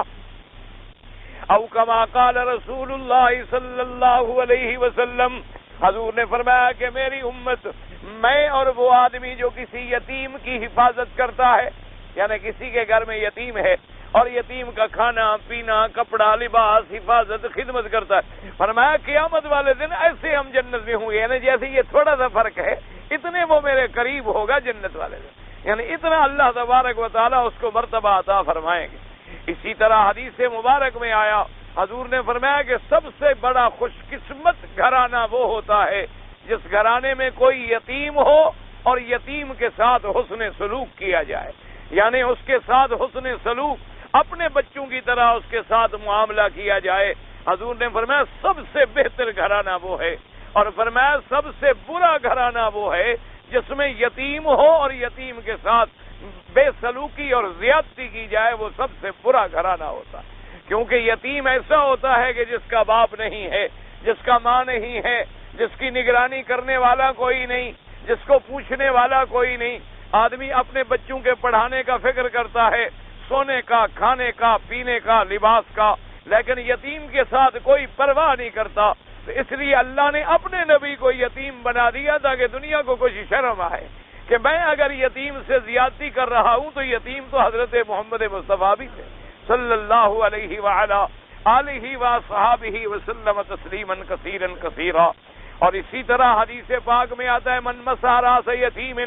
او کما قال رسول اللہ صلی اللہ علیہ وسلم۔ حضور نے فرمایا کہ میری امت، میں اور وہ آدمی جو کسی یتیم کی حفاظت کرتا ہے، یعنی کسی کے گھر میں یتیم ہے اور یتیم کا کھانا پینا، کپڑا، لباس، حفاظت، خدمت کرتا ہے، فرمایا قیامت والے دن ایسے ہم جنت میں ہوں گے، یعنی جیسے یہ تھوڑا سا فرق ہے، اتنے وہ میرے قریب ہوگا جنت والے دن، یعنی اتنا اللہ تبارک و تعالیٰ اس کو مرتبہ عطا فرمائیں گے۔ اسی طرح حدیث مبارک میں آیا، حضور نے فرمایا کہ سب سے بڑا خوش قسمت گھرانہ وہ ہوتا ہے جس گھرانے میں کوئی یتیم ہو اور یتیم کے ساتھ حسن سلوک کیا جائے، یعنی اس کے ساتھ حسن سلوک، اپنے بچوں کی طرح اس کے ساتھ معاملہ کیا جائے۔ حضور نے فرمایا سب سے بہتر گھرانہ وہ ہے، اور فرمایا سب سے برا گھرانہ وہ ہے جس میں یتیم ہو اور یتیم کے ساتھ بے سلوکی اور زیادتی کی جائے، وہ سب سے برا گھرانہ ہوتا ہے۔ کیونکہ یتیم ایسا ہوتا ہے کہ جس کا باپ نہیں ہے، جس کا ماں نہیں ہے، جس کی نگرانی کرنے والا کوئی نہیں، جس کو پوچھنے والا کوئی نہیں۔ آدمی اپنے بچوں کے پڑھانے کا فکر کرتا ہے، سونے کا، کھانے کا، پینے کا، لباس کا، لیکن یتیم کے ساتھ کوئی پرواہ نہیں کرتا۔ تو اس لیے اللہ نے اپنے نبی کو یتیم بنا دیا تاکہ دنیا کو کچھ شرم آئے کہ میں اگر یتیم سے زیادتی کر رہا ہوں تو یتیم تو حضرت محمد مصطفیٰ بھی تھے صلی اللہ علیہ وعلا آلہ وصحابہ وسلم تسلیما کثیرا کثیرا۔ اور اسی طرح حدیث پاک میں آتا ہے من مسح راس یتیم،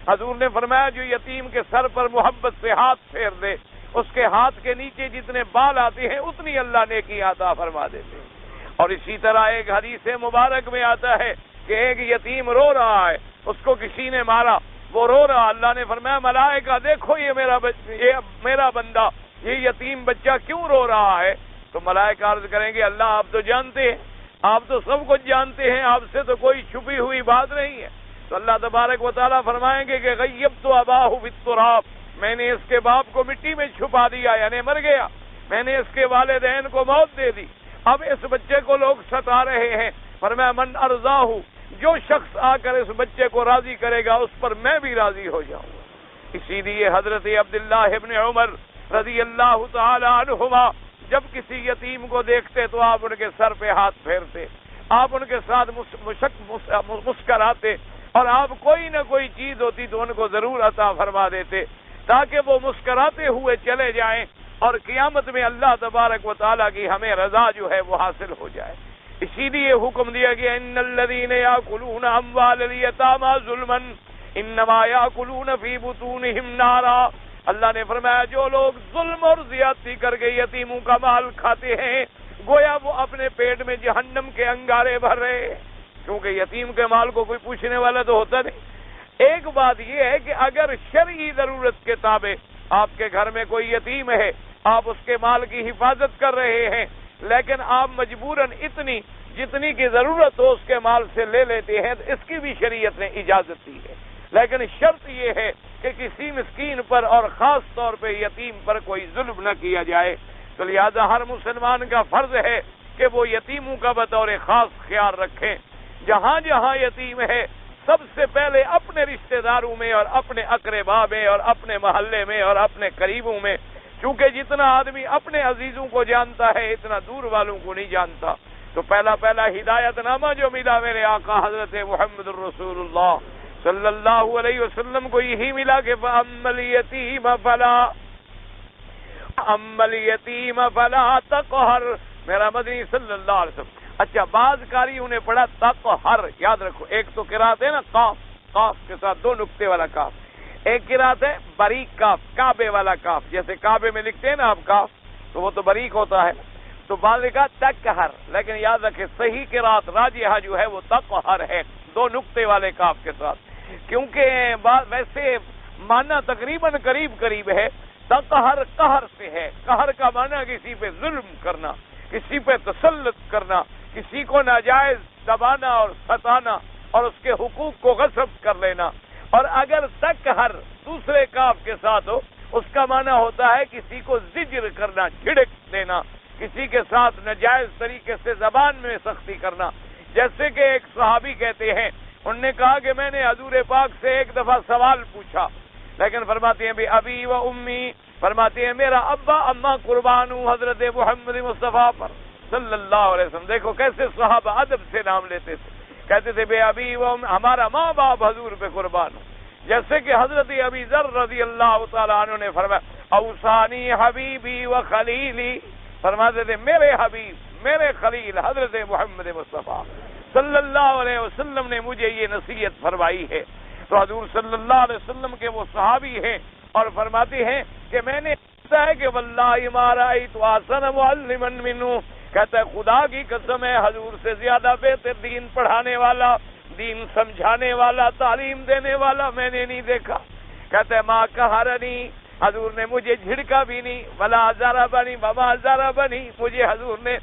حضور نے فرمایا جو یتیم کے سر پر محبت سے ہاتھ پھیر دے، اس کے ہاتھ کے نیچے جتنے بال آتے ہیں اتنی اللہ نیکی عطا فرما دیتے ہیں۔ اور اسی طرح ایک حدیث مبارک میں آتا ہے کہ ایک یتیم رو رہا ہے، اس کو کسی نے مارا، وہ رو رہا، اللہ نے فرمایا ملائکہ دیکھو یہ میرا بندہ، یہ یتیم بچہ کیوں رو رہا ہے؟ تو ملائکہ عرض کریں گے اللہ آپ تو جانتے ہیں، آپ تو سب کچھ جانتے ہیں، آپ سے تو کوئی چھپی ہوئی بات نہیں ہے۔ تو اللہ تبارک و تعالیٰ فرمائیں گے کہ غیبت اباہ بالتراب، میں نے اس کے باپ کو مٹی میں چھپا دیا، یعنی مر گیا، میں نے اس کے والدین کو موت دے دی، اب اس بچے کو لوگ ستا رہے ہیں۔ فرمایا من ارضاہ، جو شخص آ کر اس بچے کو راضی کرے گا اس پر میں بھی راضی ہو جاؤں گا۔ اسی لیے حضرت عبداللہ ابن عمر رضی اللہ تعالی عنہما جب کسی یتیم کو دیکھتے تو آپ ان کے سر پہ ہاتھ پھیرتے، آپ ان کے ساتھ مسکراتے، اور آپ کوئی نہ کوئی چیز ہوتی تو ان کو ضرور عطا فرما دیتے تاکہ وہ مسکراتے ہوئے چلے جائیں اور قیامت میں اللہ تبارک و تعالیٰ کی ہمیں رضا جو ہے وہ حاصل ہو جائے۔ اسی لیے حکم دیا گیا ان الذین یاکلون اموال الیتامی ظلما انما یاکلون فی بطونہم نارا، اللہ نے فرمایا جو لوگ ظلم اور زیادتی کر کے یتیموں کا مال کھاتے ہیں گویا وہ اپنے پیٹ میں جہنم کے انگارے بھر رہے ہیں، کیونکہ یتیم کے مال کو کوئی پوچھنے والا تو ہوتا نہیں۔ ایک بات یہ ہے کہ اگر شرعی ضرورت کے تابع آپ کے گھر میں کوئی یتیم ہے، آپ اس کے مال کی حفاظت کر رہے ہیں، لیکن آپ مجبوراً اتنی جتنی کی ضرورت ہو اس کے مال سے لے لیتے ہیں، تو اس کی بھی شریعت نے اجازت دی ہے، لیکن شرط یہ ہے کہ کسی مسکین پر اور خاص طور پہ یتیم پر کوئی ظلم نہ کیا جائے۔ تو لہذا ہر مسلمان کا فرض ہے کہ وہ یتیموں کا بطور خاص خیال رکھیں۔ جہاں جہاں یتیم ہے سب سے پہلے اپنے رشتہ داروں میں اور اپنے اقربا میں اور اپنے محلے میں اور اپنے قریبوں میں، چونکہ جتنا آدمی اپنے عزیزوں کو جانتا ہے اتنا دور والوں کو نہیں جانتا۔ تو پہلا ہدایت نامہ جو ملا میرے آقا حضرت محمد الرسول اللہ صلی اللہ علیہ وسلم کو یہی ملا کہ فَأَمَّا الْيَتِيمَ فَلَا تَقْهَرْ، میرا مدنی صلی اللہ علیہ وسلم۔ اچھا، بعض قاریوں نے پڑھا تقہر، یاد رکھو، ایک تو قرات ہے نا قاف کے ساتھ 2 نقطے والا کاف، ایک قرات ہے باریک کاف، کعبے والا کاف، جیسے کعبے میں لکھتے ہیں نا آپ کاف تو وہ تو باریک ہوتا ہے، تو بعض نے کہا تقہر، لیکن یاد رکھے صحیح قرات راجحہ جو ہے وہ تقہر ہے 2 نقطے والے کاف کے ساتھ، کیونکہ ویسے معنی تقریباً قریب ہے۔ تقہر قہر سے ہے، قہر کا معنی کسی پہ ظلم کرنا، کسی پہ تسلط کرنا، کسی کو ناجائز دبانا اور ستانا اور اس کے حقوق کو غصب کر لینا۔ اور اگر تقہر دوسرے کاف کے ساتھ ہو، اس کا معنی ہوتا ہے کسی کو زجر کرنا، جھڑک دینا، کسی کے ساتھ ناجائز طریقے سے زبان میں سختی کرنا۔ جیسے کہ ایک صحابی کہتے ہیں، انہوں نے کہا کہ میں نے حضور پاک سے ایک دفعہ سوال پوچھا، لیکن فرماتے ہیں بھی ابی و امی، فرماتے ہیں میرا ابا اماں قربان ہوں حضرت محمد مصطفیٰ پر صلی اللہ علیہ وسلم۔ دیکھو کیسے صحابہ ادب سے نام لیتے تھے، کہتے تھے بے ابی و ہمارا ماں باپ حضور پہ قربان ہوں۔ جیسے کہ حضرت ابی ذر رضی اللہ تعالیٰ عنہ نے فرمایا اوصانی حبیبی و خلیلی، فرماتے تھے میرے حبیب میرے خلیل حضرت محمد مصطفیٰ صلی اللہ علیہ وسلم نے مجھے یہ نصیحت فرمائی ہے۔ تو حضور صلی اللہ علیہ وسلم کے وہ صحابی ہیں اور فرماتے ہیں کہ میں نے کہا ہے کہ واللہ ما رأیت احسن معلما منہ، کہتا ہے خدا کی قسم ہے حضور سے زیادہ بہتر دین پڑھانے والا، دین سمجھانے والا، تعلیم دینے والا میں نے نہیں دیکھا۔ کہتا ہے ما قہرنی، حضور نے مجھے جھڑکا بھی نہیں، ولا ضربنی وما ضربنی، مجھے حضور نے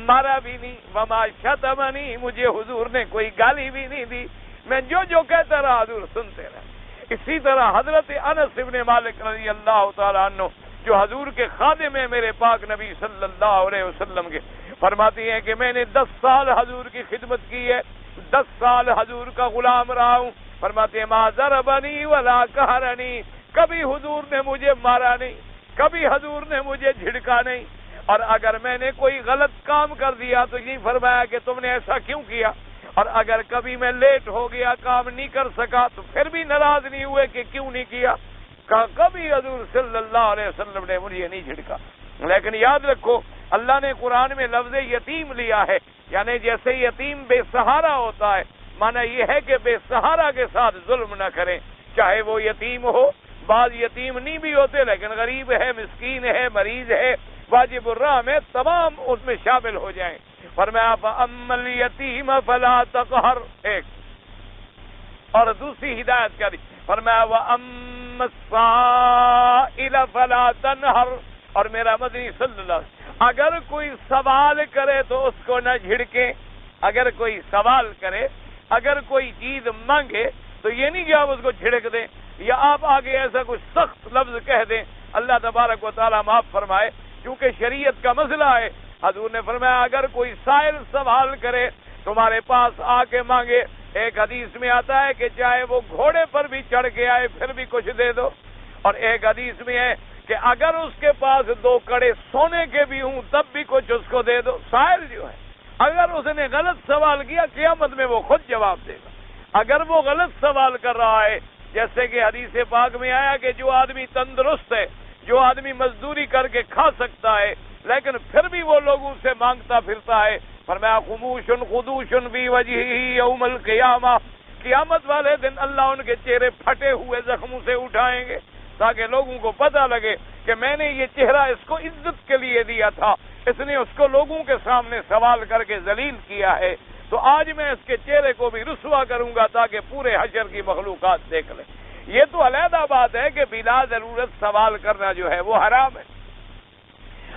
مارا بھی نہیں، وما شتمنی، مجھے حضور نے کوئی گالی بھی نہیں دی، میں جو کہتا رہا حضور سنتے رہے۔ اسی طرح حضرت انس ابن مالک رضی اللہ تعالیٰ عنہ جو حضور کے خادم ہیں میرے پاک نبی صلی اللہ علیہ وسلم کے، فرماتی ہیں کہ میں نے 10 سال حضور کی خدمت کی ہے، 10 سال حضور کا غلام رہا ہوں۔ فرماتے ہیں ما ضربنی ولا قہرنی، کبھی حضور نے مجھے مارا نہیں، کبھی حضور نے مجھے جھڑکا نہیں، اور اگر میں نے کوئی غلط کام کر دیا تو یہ فرمایا کہ تم نے ایسا کیوں کیا، اور اگر کبھی میں لیٹ ہو گیا کام نہیں کر سکا تو پھر بھی ناراض نہیں ہوئے کہ کیوں نہیں کیا، کبھی حضور صلی اللہ علیہ وسلم نے مجھے نہیں جھڑکا۔ لیکن یاد رکھو اللہ نے قرآن میں لفظ یتیم لیا ہے، یعنی جیسے یتیم بے سہارا ہوتا ہے، معنی یہ ہے کہ بے سہارا کے ساتھ ظلم نہ کریں، چاہے وہ یتیم ہو، بعض یتیم نہیں بھی ہوتے لیکن غریب ہے، مسکین ہے، مریض ہے، واجب الرحم ہے، تمام اس میں شامل ہو جائیں۔ فرمایا فَأَمَّا الْيَتِيمَ فَلَا تَقْهَرْ، ایک اور دوسری ہدایت کیا دی، فرمایا وَأَمَّا السَّائِلَ فَلَا تَنْهَرْ، اور میرا مدنی صلی اللہ علیہ وسلم اگر کوئی سوال کرے تو اس کو نہ جھڑکیں، اگر کوئی سوال کرے، اگر کوئی چیز مانگے تو یہ نہیں کہ آپ اس کو جھڑک دیں یا آپ آگے ایسا کچھ سخت لفظ کہہ دیں، اللہ تبارک و تعالیٰ معاف فرمائے، کیونکہ شریعت کا مسئلہ ہے۔ حضور نے فرمایا اگر کوئی سائل سوال کرے تمہارے پاس آ کے مانگے، ایک حدیث میں آتا ہے کہ چاہے وہ گھوڑے پر بھی چڑھ کے آئے پھر بھی کچھ دے دو، اور ایک حدیث میں ہے کہ اگر اس کے پاس 2 کڑے سونے کے بھی ہوں تب بھی کچھ اس کو دے دو۔ سائل جو ہے اگر اس نے غلط سوال کیا قیامت میں وہ خود جواب دے گا۔ اگر وہ غلط سوال کر رہا ہے، جیسے کہ حدیث پاک میں آیا کہ جو آدمی تندرست ہے، جو آدمی مزدوری کر کے کھا سکتا ہے لیکن پھر بھی وہ لوگوں سے مانگتا پھرتا ہے، فرمایا خموش خدوش فی وجہہ یوم القیامہ، قیامت والے دن اللہ ان کے چہرے پھٹے ہوئے زخموں سے اٹھائیں گے تاکہ لوگوں کو پتہ لگے کہ میں نے یہ چہرہ اس کو عزت کے لیے دیا تھا، اس نے اس کو لوگوں کے سامنے سوال کر کے ذلیل کیا ہے، تو آج میں اس کے چہرے کو بھی رسوا کروں گا تاکہ پورے حشر کی مخلوقات دیکھ لیں۔ یہ تو علیحدہ بات ہے کہ بلا ضرورت سوال کرنا جو ہے وہ حرام ہے۔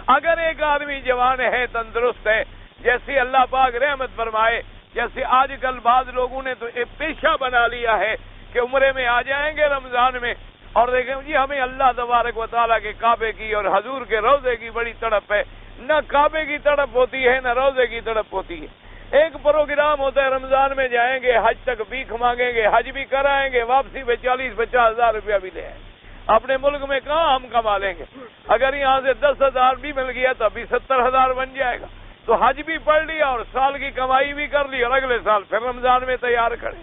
اگر ایک آدمی جوان ہے، تندرست ہے، جیسے اللہ پاک رحمت فرمائے، جیسے آج کل بعض لوگوں نے تو ایک پیشہ بنا لیا ہے کہ عمرے میں آ جائیں گے رمضان میں اور دیکھیں جی ہمیں اللہ تبارک و تعالیٰ کے کعبے کی اور حضور کے روضے کی بڑی تڑپ ہے، نہ کعبے کی تڑپ ہوتی ہے نہ روضے کی تڑپ ہوتی ہے۔ ایک پروگرام ہوتا ہے رمضان میں جائیں گے، حج تک بھیک مانگیں گے، حج بھی کرائیں گے، واپسی پہ 40-50 ہزار روپیہ بھی لے آئیں گے۔ اپنے ملک میں کہاں ہم کما لیں گے؟ اگر یہاں سے 10,000 بھی مل گیا تو ابھی 70,000 بن جائے گا۔ تو حج بھی پڑھ لیا اور سال کی کمائی بھی کر لی اور اگلے سال پھر رمضان میں تیار کھڑے.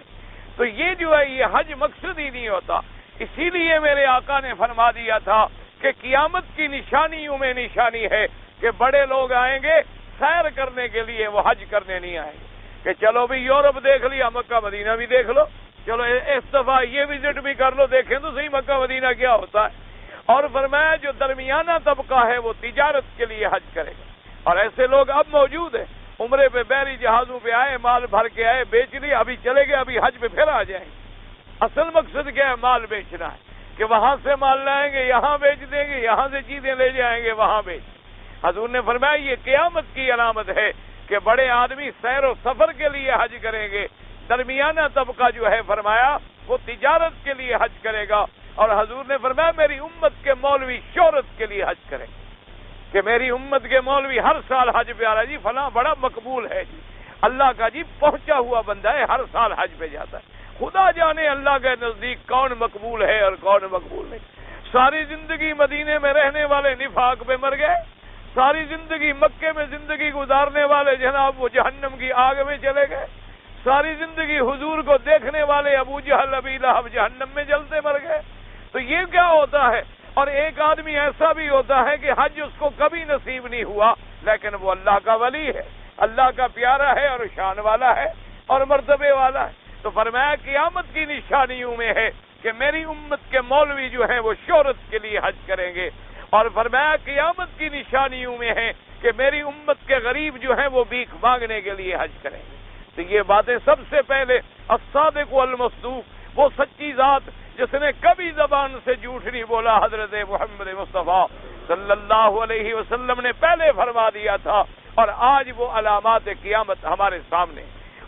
تو یہ جو ہے یہ حج مقصد ہی نہیں ہوتا. اسی لیے میرے آقا نے فرما دیا تھا کہ قیامت کی نشانیوں میں نشانی ہے کہ بڑے لوگ آئیں گے سیر کرنے کے لیے، وہ حج کرنے نہیں آئیں گے کہ چلو بھی یورپ دیکھ لیا، مکہ مدینہ بھی دیکھ لو، چلو اس دفعہ یہ وزٹ بھی کر لو، دیکھیں تو صحیح مکہ مدینہ کیا ہوتا ہے. اور فرمایا جو درمیانہ طبقہ ہے وہ تجارت کے لیے حج کرے گا. اور ایسے لوگ اب موجود ہیں، عمرے پہ بحری جہازوں پہ آئے، مال بھر کے آئے، بیچ لیا، ابھی چلے گئے، ابھی حج پہ پھر آ جائیں گے. اصل مقصد کیا ہے؟ مال بیچنا ہے کہ وہاں سے مال لائیں گے یہاں بیچ دیں گے، یہاں سے چیزیں لے جائیں گے وہاں بیچ. حضور نے فرمایا یہ قیامت کی علامت ہے کہ بڑے آدمی سیر و سفر کے لیے حج کریں گے، درمیانہ طبقہ جو ہے فرمایا وہ تجارت کے لیے حج کرے گا. اور حضور نے فرمایا میری امت کے مولوی شہرت کے لیے حج کریں کہ میری امت کے مولوی ہر سال حج پہ آ رہا ہے، جی فلاں بڑا مقبول ہے، جی اللہ کا جی پہنچا ہوا بندہ ہے، ہر سال حج پہ جاتا ہے. خدا جانے اللہ کے نزدیک کون مقبول ہے اور کون مقبول نہیں. ساری زندگی مدینے میں رہنے والے نفاق پہ مر گئے، ساری زندگی مکے میں زندگی گزارنے والے جناب وہ جہنم کی آگ میں چلے گئے، ساری زندگی حضور کو دیکھنے والے ابو جہل ابی لہب جہنم میں جلتے مر گئے. تو یہ کیا ہوتا ہے؟ اور ایک آدمی ایسا بھی ہوتا ہے کہ حج اس کو کبھی نصیب نہیں ہوا لیکن وہ اللہ کا ولی ہے، اللہ کا پیارا ہے اور شان والا ہے اور مرتبے والا ہے. تو فرمایا قیامت کی نشانیوں میں ہے کہ میری امت کے مولوی جو ہیں وہ شہرت کے لیے حج کریں گے. اور فرمایا قیامت کی نشانیوں میں ہے کہ میری امت کے غریب جو ہیں وہ بھیک مانگنے کے لیے حج کریں گے. تو یہ باتیں سب سے پہلے الصادق المصدوق، وہ سچی ذات جس نے کبھی زبان سے جھوٹ نہیں بولا، حضرت محمد مصطفیٰ صلی اللہ علیہ وسلم نے پہلے فرما دیا تھا. اور آج وہ علامات قیامت ہمارے سامنے.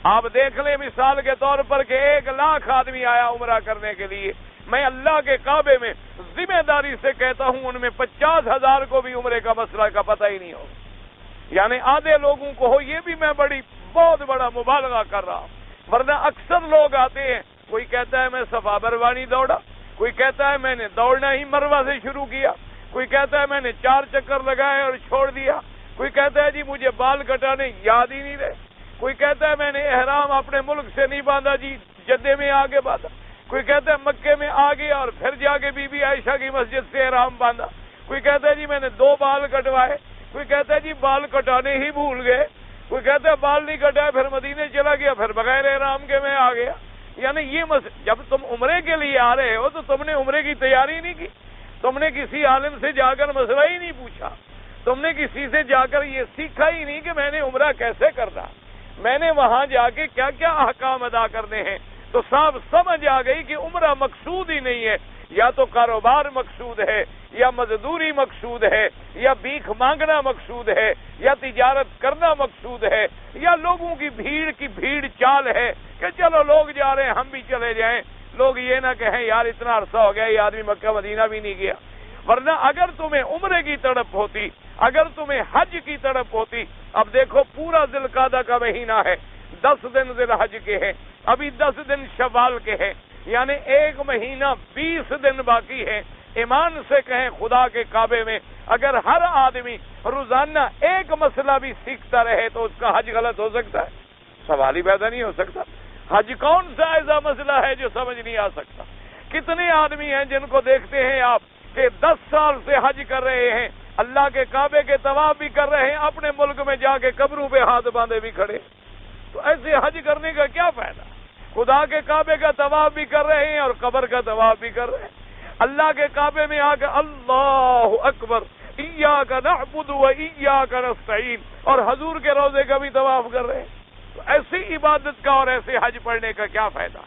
آپ دیکھ لیں مثال کے طور پر کہ 1,00,000 آدمی آیا عمرہ کرنے کے لیے، میں اللہ کے کعبے میں ذمہ داری سے کہتا ہوں ان میں 50,000 کو بھی عمرے کا مسئلہ کا پتہ ہی نہیں ہو، یعنی آدھے لوگوں کو ہو. یہ بھی میں بہت بڑا مبالغہ کر رہا ہوں، ورنہ اکثر لوگ آتے ہیں، کوئی کہتا ہے میں صفا مروانی دوڑا، کوئی کہتا ہے میں نے دوڑنا ہی مروہ سے شروع کیا، کوئی کہتا ہے میں نے 4 چکر لگائے اور چھوڑ دیا، کوئی کہتا ہے جی مجھے بال کٹانے یاد ہی نہیں رہے، کوئی کہتا ہے میں نے احرام اپنے ملک سے نہیں باندھا جی جدے میں آگے باندھا، کوئی کہتا ہے مکے میں آ گیا اور پھر جا کے بی بی عائشہ کی مسجد سے احرام باندھا، کوئی کہتا ہے جی میں نے 2 بال کٹوائے، کوئی کہتا ہے جی بال کٹانے ہی بھول گئے، کوئی کہتا ہے بال نہیں کٹایا پھر مدینے چلا گیا پھر بغیر احرام کے میں آ گیا. یعنی یہ جب تم عمرے کے لیے آ رہے ہو تو تم نے عمرے کی تیاری نہیں کی، تم نے کسی عالم سے جا کر مسئلہ ہی نہیں پوچھا، تم نے کسی سے جا کر یہ سیکھا ہی نہیں کہ میں نے عمرہ کیسے کرنا، میں نے وہاں جا کے کیا کیا احکام ادا کرنے ہیں. تو صاحب سمجھ آ گئی کہ عمرہ مقصود ہی نہیں ہے، یا تو کاروبار مقصود ہے، یا مزدوری مقصود ہے، یا بھیک مانگنا مقصود ہے، یا تجارت کرنا مقصود ہے، یا لوگوں کی بھیڑ چال ہے کہ چلو لوگ جا رہے ہیں ہم بھی چلے جائیں، لوگ یہ نہ کہیں یار اتنا عرصہ ہو گیا یہ آدمی مکہ مدینہ بھی نہیں گیا. ورنہ اگر تمہیں عمرے کی تڑپ ہوتی، اگر تمہیں حج کی تڑپ ہوتی، اب دیکھو پورا ذی القعدہ کا مہینہ ہے، 10 دن ذی الحج کے ہیں، ابھی 10 دن شوال کے ہیں، یعنی 1 مہینہ 20 دن باقی ہے. ایمان سے کہیں خدا کے کعبے میں اگر ہر آدمی روزانہ ایک مسئلہ بھی سیکھتا رہے تو اس کا حج غلط ہو سکتا ہے؟ سوال ہی پیدا نہیں ہو سکتا. حج کون سا ایسا مسئلہ ہے جو سمجھ نہیں آ سکتا؟ کتنے آدمی ہیں جن کو دیکھتے ہیں آپ کہ 10 سال سے حج کر رہے ہیں، اللہ کے کعبے کے طواف بھی کر رہے ہیں، اپنے ملک میں جا کے قبروں پہ ہاتھ باندھے بھی کھڑے. تو ایسے حج کرنے کا کیا فائدہ؟ خدا کے کعبے کا طواف بھی کر رہے ہیں اور قبر کا طواف بھی کر رہے ہیں، اللہ کے کعبے میں آ کے اللہ اکبر ایاک نعبد و ایاک نستعین اور حضور کے روضے کا بھی طواف کر رہے ہیں. تو ایسی عبادت کا اور ایسے حج پڑھنے کا کیا فائدہ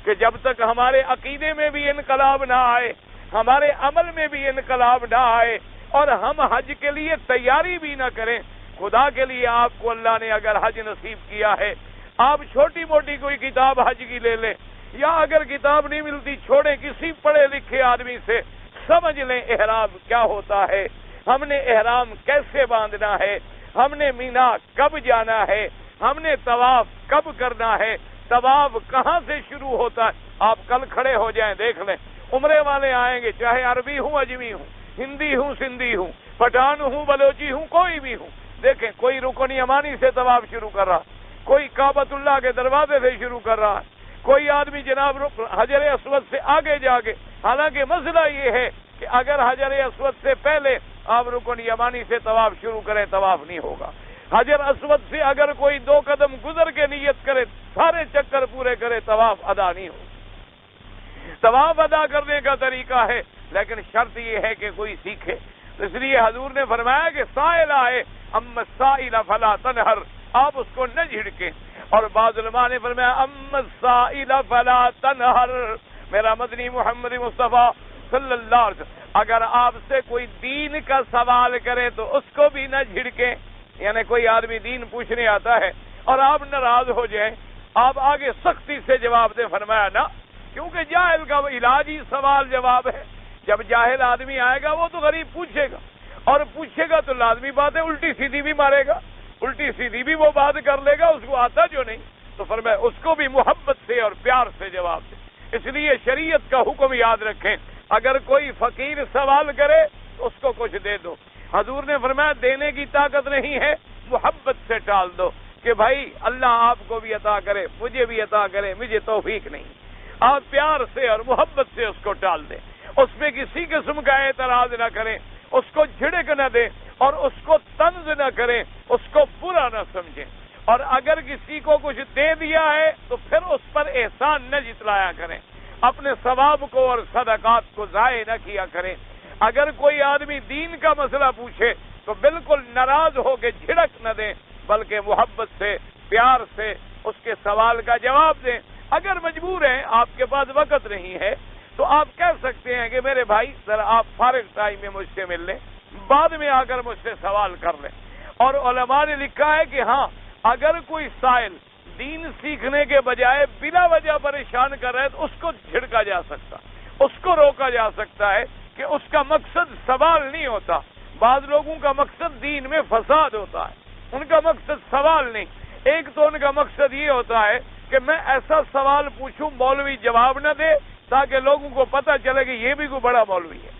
کہ جب تک ہمارے عقیدے میں بھی انقلاب نہ آئے، ہمارے عمل میں بھی انقلاب نہ آئے اور ہم حج کے لیے تیاری بھی نہ کریں. خدا کے لیے آپ کو اللہ نے اگر حج نصیب کیا ہے، آپ چھوٹی موٹی کوئی کتاب حج کی لے لیں، یا اگر کتاب نہیں ملتی چھوڑیں کسی پڑھے لکھے آدمی سے، سمجھ لیں احرام کیا ہوتا ہے، ہم نے احرام کیسے باندھنا ہے، ہم نے مینا کب جانا ہے، ہم نے طواف کب کرنا ہے، طواف کہاں سے شروع ہوتا ہے. آپ کل کھڑے ہو جائیں دیکھ لیں، عمرے والے آئیں گے چاہے عربی ہوں اجمی ہوں، ہندی ہوں سندھی ہوں، پٹھان ہوں بلوچی ہوں، کوئی بھی ہوں، دیکھیں کوئی رکن یمانی سے طواف شروع کر رہا، کوئی کعبۃ اللہ کے دروازے سے شروع کر رہا ہے، کوئی آدمی جناب حجر اسود سے آگے جا کے، حالانکہ مسئلہ یہ ہے کہ اگر حجر اسود سے پہلے آپ رکن یمانی سے طواف شروع کریں طواف نہیں ہوگا۔ حجر اسود سے اگر کوئی 2 قدم گزر کے نیت کرے، سارے چکر پورے کرے، طواف ادا نہیں ہوگا۔ طواف ادا کرنے کا طریقہ ہے، لیکن شرط یہ ہے کہ کوئی سیکھے۔ اس لیے حضور نے فرمایا کہ سائل آئے اما السائل فلا تنہر، آپ اس کو نہ جھڑکیں، اور بعض علماء نے فرمایا اما السائل فلا تنہر، میرا مدنی محمد مصطفیٰ صلی اللہ علیہ وسلم اگر آپ سے کوئی دین کا سوال کرے تو اس کو بھی نہ جھڑکیں، یعنی کوئی آدمی دین پوچھنے آتا ہے اور آپ ناراض ہو جائیں، آپ آگے سختی سے جواب دیں، فرمایا نہ، کیونکہ جاہل کا علاج ہی سوال جواب ہے۔ جب جاہل آدمی آئے گا وہ تو غریب پوچھے گا، اور پوچھے گا تو لازمی بات ہے الٹی سیدھی بھی مارے گا، الٹی سیدھی بھی وہ بات کر لے گا، اس کو آتا جو نہیں، تو فرمایا اس کو بھی محبت سے اور پیار سے جواب دیں۔ اس لیے شریعت کا حکم یاد رکھیں، اگر کوئی فقیر سوال کرے تو اس کو کچھ دے دو۔ حضور نے فرمایا دینے کی طاقت نہیں ہے، محبت سے ٹال دو کہ بھائی اللہ آپ کو بھی عطا کرے، مجھے بھی عطا کرے، مجھے توفیق نہیں۔ آپ پیار سے اور محبت سے اس کو ٹال دیں، اس پہ کسی قسم کا اعتراض نہ کریں، اس کو جھڑک نہ دیں، اور اس کو طنز نہ کریں، اس کو برا نہ سمجھیں، اور اگر کسی کو کچھ دے دیا ہے تو پھر اس پر احسان نہ جتلایا کریں، اپنے ثواب کو اور صدقات کو ضائع نہ کیا کریں۔ اگر کوئی آدمی دین کا مسئلہ پوچھے تو بالکل ناراض ہو کے جھڑک نہ دیں، بلکہ محبت سے پیار سے اس کے سوال کا جواب دیں۔ اگر مجبور ہیں، آپ کے پاس وقت نہیں ہے، تو آپ کہہ سکتے ہیں کہ میرے بھائی ذرا آپ فارغ ٹائم میں مجھ سے مل لیں، بعد میں آ کر مجھ سے سوال کر لیں۔ اور علماء نے لکھا ہے کہ ہاں اگر کوئی سائل دین سیکھنے کے بجائے بلا وجہ پریشان کر رہا ہے تو اس کو جھڑکا جا سکتا، اس کو روکا جا سکتا ہے کہ اس کا مقصد سوال نہیں ہوتا۔ بعض لوگوں کا مقصد دین میں فساد ہوتا ہے، ان کا مقصد سوال نہیں، ایک تو ان کا مقصد یہ ہوتا ہے کہ میں ایسا سوال پوچھوں مولوی جواب نہ دے تاکہ لوگوں کو پتہ چلے کہ یہ بھی کوئی بڑا مولوی ہے،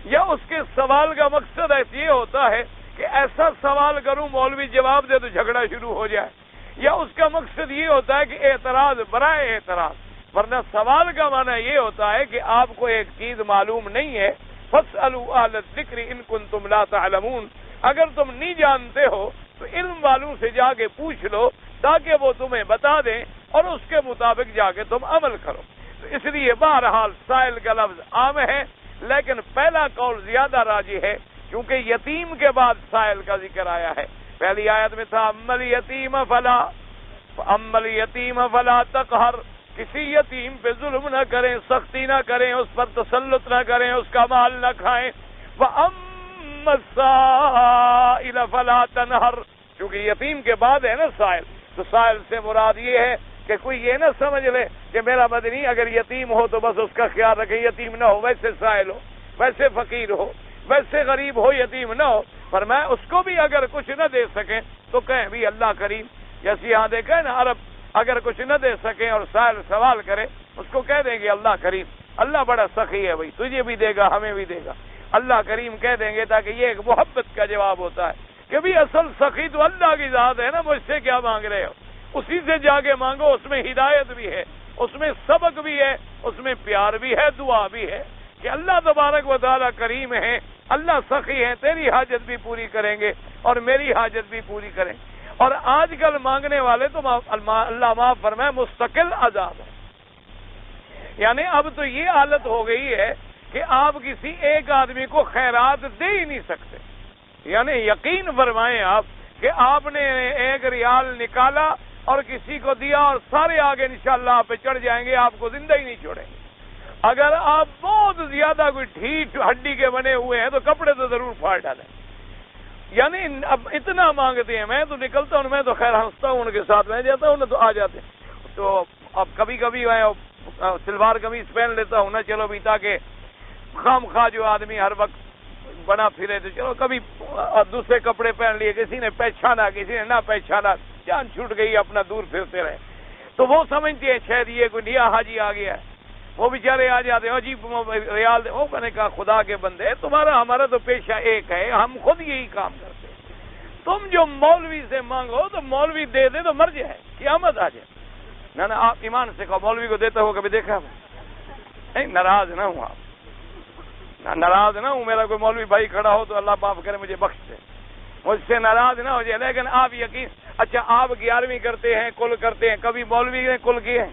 یا اس کے سوال کا مقصد یہ ہوتا ہے کہ ایسا سوال کروں مولوی جواب دے تو جھگڑا شروع ہو جائے، یا اس کا مقصد یہ ہوتا ہے کہ اعتراض برائے اعتراض۔ ورنہ سوال کا معنی یہ ہوتا ہے کہ آپ کو ایک چیز معلوم نہیں ہے، فاسألوا اہل الذکر ان کنتم لا تعلمون، اگر تم نہیں جانتے ہو تو علم والوں سے جا کے پوچھ لو تاکہ وہ تمہیں بتا دیں اور اس کے مطابق جا کے تم عمل کرو۔ تو اس لیے بہرحال سائل کا لفظ عام ہے، لیکن پہلا قول زیادہ راجح ہے کیونکہ یتیم کے بعد سائل کا ذکر آیا ہے۔ پہلی آیت میں تھا اما الیتیم فلا تقہر، کسی یتیم پہ ظلم نہ کریں، سختی نہ کریں، اس پر تسلط نہ کریں، اس کا مال نہ کھائیں۔ وَأَمَّا السَّائِلَ فَلَا تَنْهَرْ، چونکہ یتیم کے بعد ہے نا سائل، تو سائل سے مراد یہ ہے کہ کوئی یہ نہ سمجھ لے کہ میرا مدنی اگر یتیم ہو تو بس اس کا خیال رکھے، یتیم نہ ہو، ویسے سائل ہو، ویسے فقیر ہو، ویسے غریب ہو، یتیم نہ ہو۔ فرمایا اس کو بھی اگر کچھ نہ دے سکیں تو کہیں بھی اللہ کریم، جیسے یہاں دیکھا ہے نا عرب اگر کچھ نہ دے سکیں اور سائل سوال کرے اس کو کہہ دیں گے اللہ کریم، اللہ بڑا سخی ہے بھائی، تجھے بھی دے گا ہمیں بھی دے گا، اللہ کریم کہہ دیں گے، تاکہ یہ ایک محبت کا جواب ہوتا ہے کہ بھی اصل سخی تو اللہ کی ذات ہے نا، مجھ سے کیا مانگ رہے ہو، اسی سے جا کے مانگو، اس میں ہدایت بھی ہے، اس میں سبق بھی ہے، اس میں پیار بھی ہے، دعا بھی ہے کہ اللہ تبارک و تعالیٰ کریم ہے، اللہ سخی ہے، تیری حاجت بھی پوری کریں گے اور میری حاجت بھی پوری کریں گے۔ اور آج کل مانگنے والے تو اللہ معاف فرمائے مستقل عذاب ہے، یعنی اب تو یہ حالت ہو گئی ہے کہ آپ کسی ایک آدمی کو خیرات دے ہی نہیں سکتے، یعنی یقین فرمائیں آپ کہ آپ نے 1 ریال نکالا اور کسی کو دیا اور سارے آگے انشاءاللہ آپ پہ چڑھ جائیں گے، آپ کو زندہ ہی نہیں چھوڑیں گے۔ اگر آپ بہت زیادہ کوئی ڈھیٹ ہڈی کے بنے ہوئے ہیں تو کپڑے تو ضرور پھاڑ ڈالیں، یعنی اب اتنا مانگتے ہیں، میں تو نکلتا ہوں، میں تو خیر ہنستا ہوں ان کے ساتھ، میں جاتا ہوں نا تو آ جاتے ہیں، تو اب کبھی کبھی میں سلوار قمیض پہن لیتا ہوں نا، چلو بھی تاکہ خام خواہ جو آدمی ہر وقت بنا پھرے تو چلو کبھی دوسرے کپڑے پہن لیے، کسی نے پہچانا کسی نے نہ پہچانا، جان چھوٹ گئی، اپنا دور پھرتے رہے، تو وہ سمجھتے ہیں شاید یہ کوئی نیا حاجی آ گیا ہے، وہ بیچارے آ جاتے ہیں عجیب ریال دے، میں نے کہا خدا کے بندے تمہارا ہمارا تو پیشہ ایک ہے، ہم خود یہی کام کرتے ہیں، تم جو مولوی سے مانگو تو مولوی دے دے تو مر جائے، قیامت آ جائے۔ نہ آپ ایمان سے کہو مولوی کو دیتا ہو کبھی دیکھا؟ نہیں، ناراض نہ ہوں آپ، ناراض نہ ہوں، میرا کوئی مولوی بھائی کھڑا ہو تو اللہ معاف کرے مجھے بخش دے، مجھ سے ناراض نہ ہو جائے، لیکن آپ یقین، اچھا آپ 11ویں کرتے ہیں، کل کرتے ہیں، کبھی مولوی نے کل کیے ہیں؟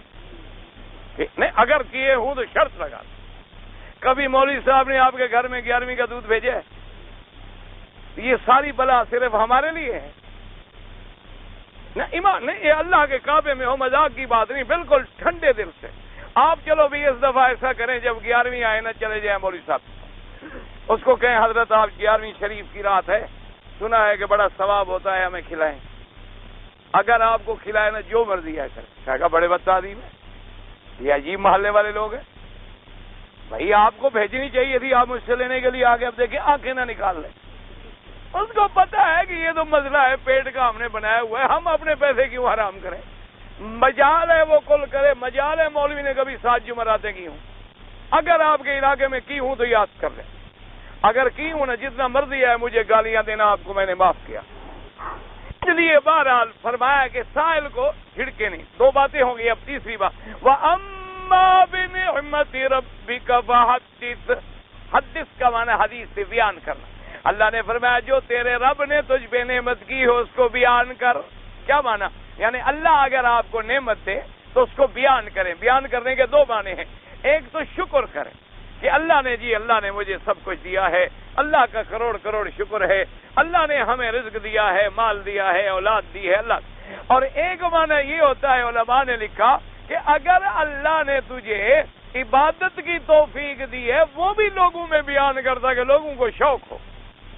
نہیں، اگر کیے ہوں تو شرط لگا، کبھی مولوی صاحب نے آپ کے گھر میں 11ویں کا دودھ بھیجا ہے؟ یہ ساری بلا صرف ہمارے لیے ہے؟ نہ ایمان نہیں، یہ اللہ کے کعبے میں ہو، مذاق کی بات نہیں، بالکل ٹھنڈے دل سے آپ چلو بھی اس دفعہ ایسا کریں، جب 11ویں آئے نہ چلے جائیں مولوی صاحب، اس کو کہیں حضرت آپ 11ویں شریف کی رات ہے، سنا ہے کہ بڑا ثواب ہوتا ہے، ہمیں کھلائیں، اگر آپ کو کھلائے نا جو مرضی ہے کریں، کہا کہ بڑے بدتعلیم ہیں، یہ عجیب محلے والے لوگ ہیں، بھائی آپ کو بھیجنی چاہیے تھی، آپ مجھ سے لینے کے لیے آگے، اب دیکھیں آنکھیں نہ نکال لیں، اس کو پتا ہے کہ یہ تو مسئلہ ہے پیٹ کا ہم نے بنایا ہوا ہے، ہم اپنے پیسے کیوں حرام کریں؟ مجال ہے وہ کل کرے، مجال ہے مولوی نے کبھی 7 جمعراتیں کی ہوں، اگر آپ کے علاقے میں کی ہوں تو یاد کر لیں، اگر کی ہوں نا جتنا مرضی ہے مجھے گالیاں دینا، آپ کو میں نے معاف کیا۔ اس لیے بہرحال فرمایا کہ سائل کو جھڑکے نہیں، 2 باتیں ہوں گی، اب تیسری بات، وَأَمَّا بِنِعْمَةِ رَبِّكَ فَحَدِّثْ، حدث کا معنی حدیث سے بیان کرنا، اللہ نے فرمایا جو تیرے رب نے تجھ پہ نعمت کی ہو اس کو بیان کر، کیا معنی؟ یعنی اللہ اگر آپ کو نعمت دے تو اس کو بیان کریں، بیان کرنے کے 2 معنی ہیں، ایک تو شکر کریں کہ اللہ نے اللہ نے مجھے سب کچھ دیا ہے، اللہ کا کروڑ کروڑ شکر ہے، اللہ نے ہمیں رزق دیا ہے، مال دیا ہے، اولاد دی ہے اللہ، اور ایک معنی یہ ہوتا ہے علماء نے لکھا کہ اگر اللہ نے تجھے عبادت کی توفیق دی ہے وہ بھی لوگوں میں بیان کرتا کہ لوگوں کو شوق ہو،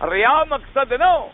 ریا مقصد نہ ہو،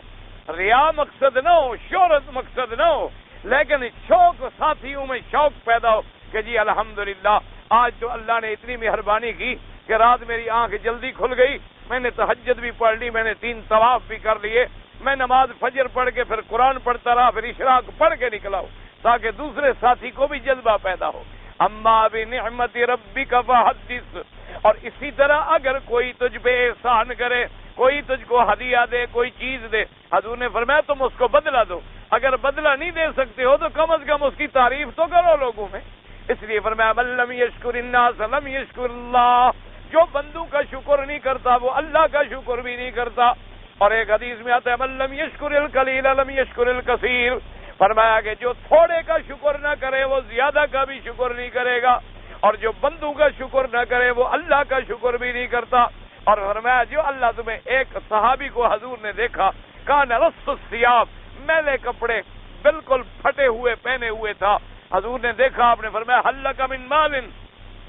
ریا مقصد نہ ہو، شہرت مقصد نہ ہو، لیکن شوق، ساتھیوں میں شوق پیدا ہو کہ جی الحمدللہ آج تو اللہ نے اتنی مہربانی کی کہ رات میری آنکھ جلدی کھل گئی، میں نے تہجد بھی پڑھ لی، میں نے 3 طواف بھی کر لیے، میں نماز فجر پڑھ کے پھر قرآن پڑھتا رہا، پھر اشراق پڑھ کے نکلا ہوں تاکہ دوسرے ساتھی کو بھی جذبہ پیدا ہو۔ اما بنعمت ربک فحدث، اور اسی طرح اگر کوئی تجھ پہ احسان کرے، کوئی تجھ کو ہدیہ دے، کوئی چیز دے، حضور نے فرمایا تم اس کو بدلہ دو، اگر بدلہ نہیں دے سکتے ہو تو کم از کم اس کی تعریف تو کرو لوگوں میں، اس لیے فرمایا من لم یشکر الناس لم یشکر اللہ، جو بندوں کا شکر نہیں کرتا وہ اللہ کا شکر بھی نہیں کرتا، اور ایک حدیث میں آتا ہے من لم یشکر القلیل لم یشکر الکثیر، فرمایا کہ جو تھوڑے کا شکر نہ کرے وہ زیادہ کا بھی شکر نہیں کرے گا، اور جو بندوں کا شکر نہ کرے وہ اللہ کا شکر بھی نہیں کرتا، اور فرمایا جو اللہ تمہیں، ایک صحابی کو حضور نے دیکھا کان رص الثیاب، میلے کپڑے بالکل پھٹے ہوئے پہنے ہوئے تھا، حضور نے دیکھا، آپ نے فرمایا حل لک من مال،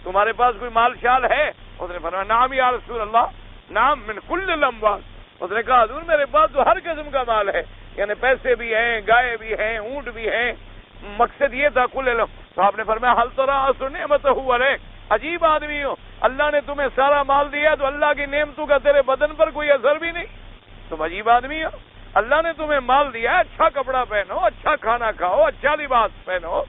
تمہارے پاس کوئی مال شال ہے؟ اس نے فرمایا نعم یا رسول اللہ، نعم من کل الاموال، اس نے کہا حضور میرے پاس تو ہر قسم کا مال ہے، یعنی پیسے بھی ہیں، گائے بھی ہیں، اونٹ بھی ہیں، مقصد یہ تھا کل علم، تو آپ نے فرمایا حل ترى اثر نعمتہ علیک، عجیب آدمی ہو، اللہ نے تمہیں سارا مال دیا تو اللہ کی نعمتوں کا تیرے بدن پر کوئی اثر بھی نہیں، تم عجیب آدمی ہو، اللہ نے تمہیں مال دیا، اچھا کپڑا پہنو، اچھا کھانا کھاؤ، اچھا لباس پہنو،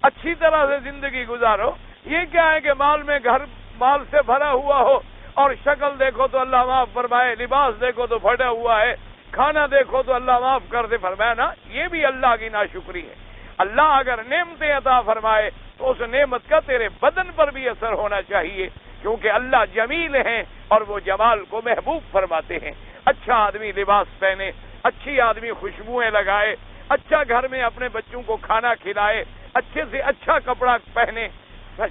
اچھی طرح سے زندگی گزارو، یہ کیا ہے کہ مال میں گھر مال سے بھرا ہوا ہو اور شکل دیکھو تو اللہ معاف فرمائے، لباس دیکھو تو پھٹا ہوا ہے، کھانا دیکھو تو اللہ معاف کر دے، فرمایا نا یہ بھی اللہ کی ناشکری ہے، اللہ اگر نعمتیں عطا فرمائے تو اس نعمت کا تیرے بدن پر بھی اثر ہونا چاہیے، کیونکہ اللہ جمیل ہیں اور وہ جمال کو محبوب فرماتے ہیں، اچھا آدمی لباس پہنے، اچھی آدمی خوشبوئیں لگائے، اچھا گھر میں اپنے بچوں کو کھانا کھلائے، اچھے سے اچھا کپڑا پہنے،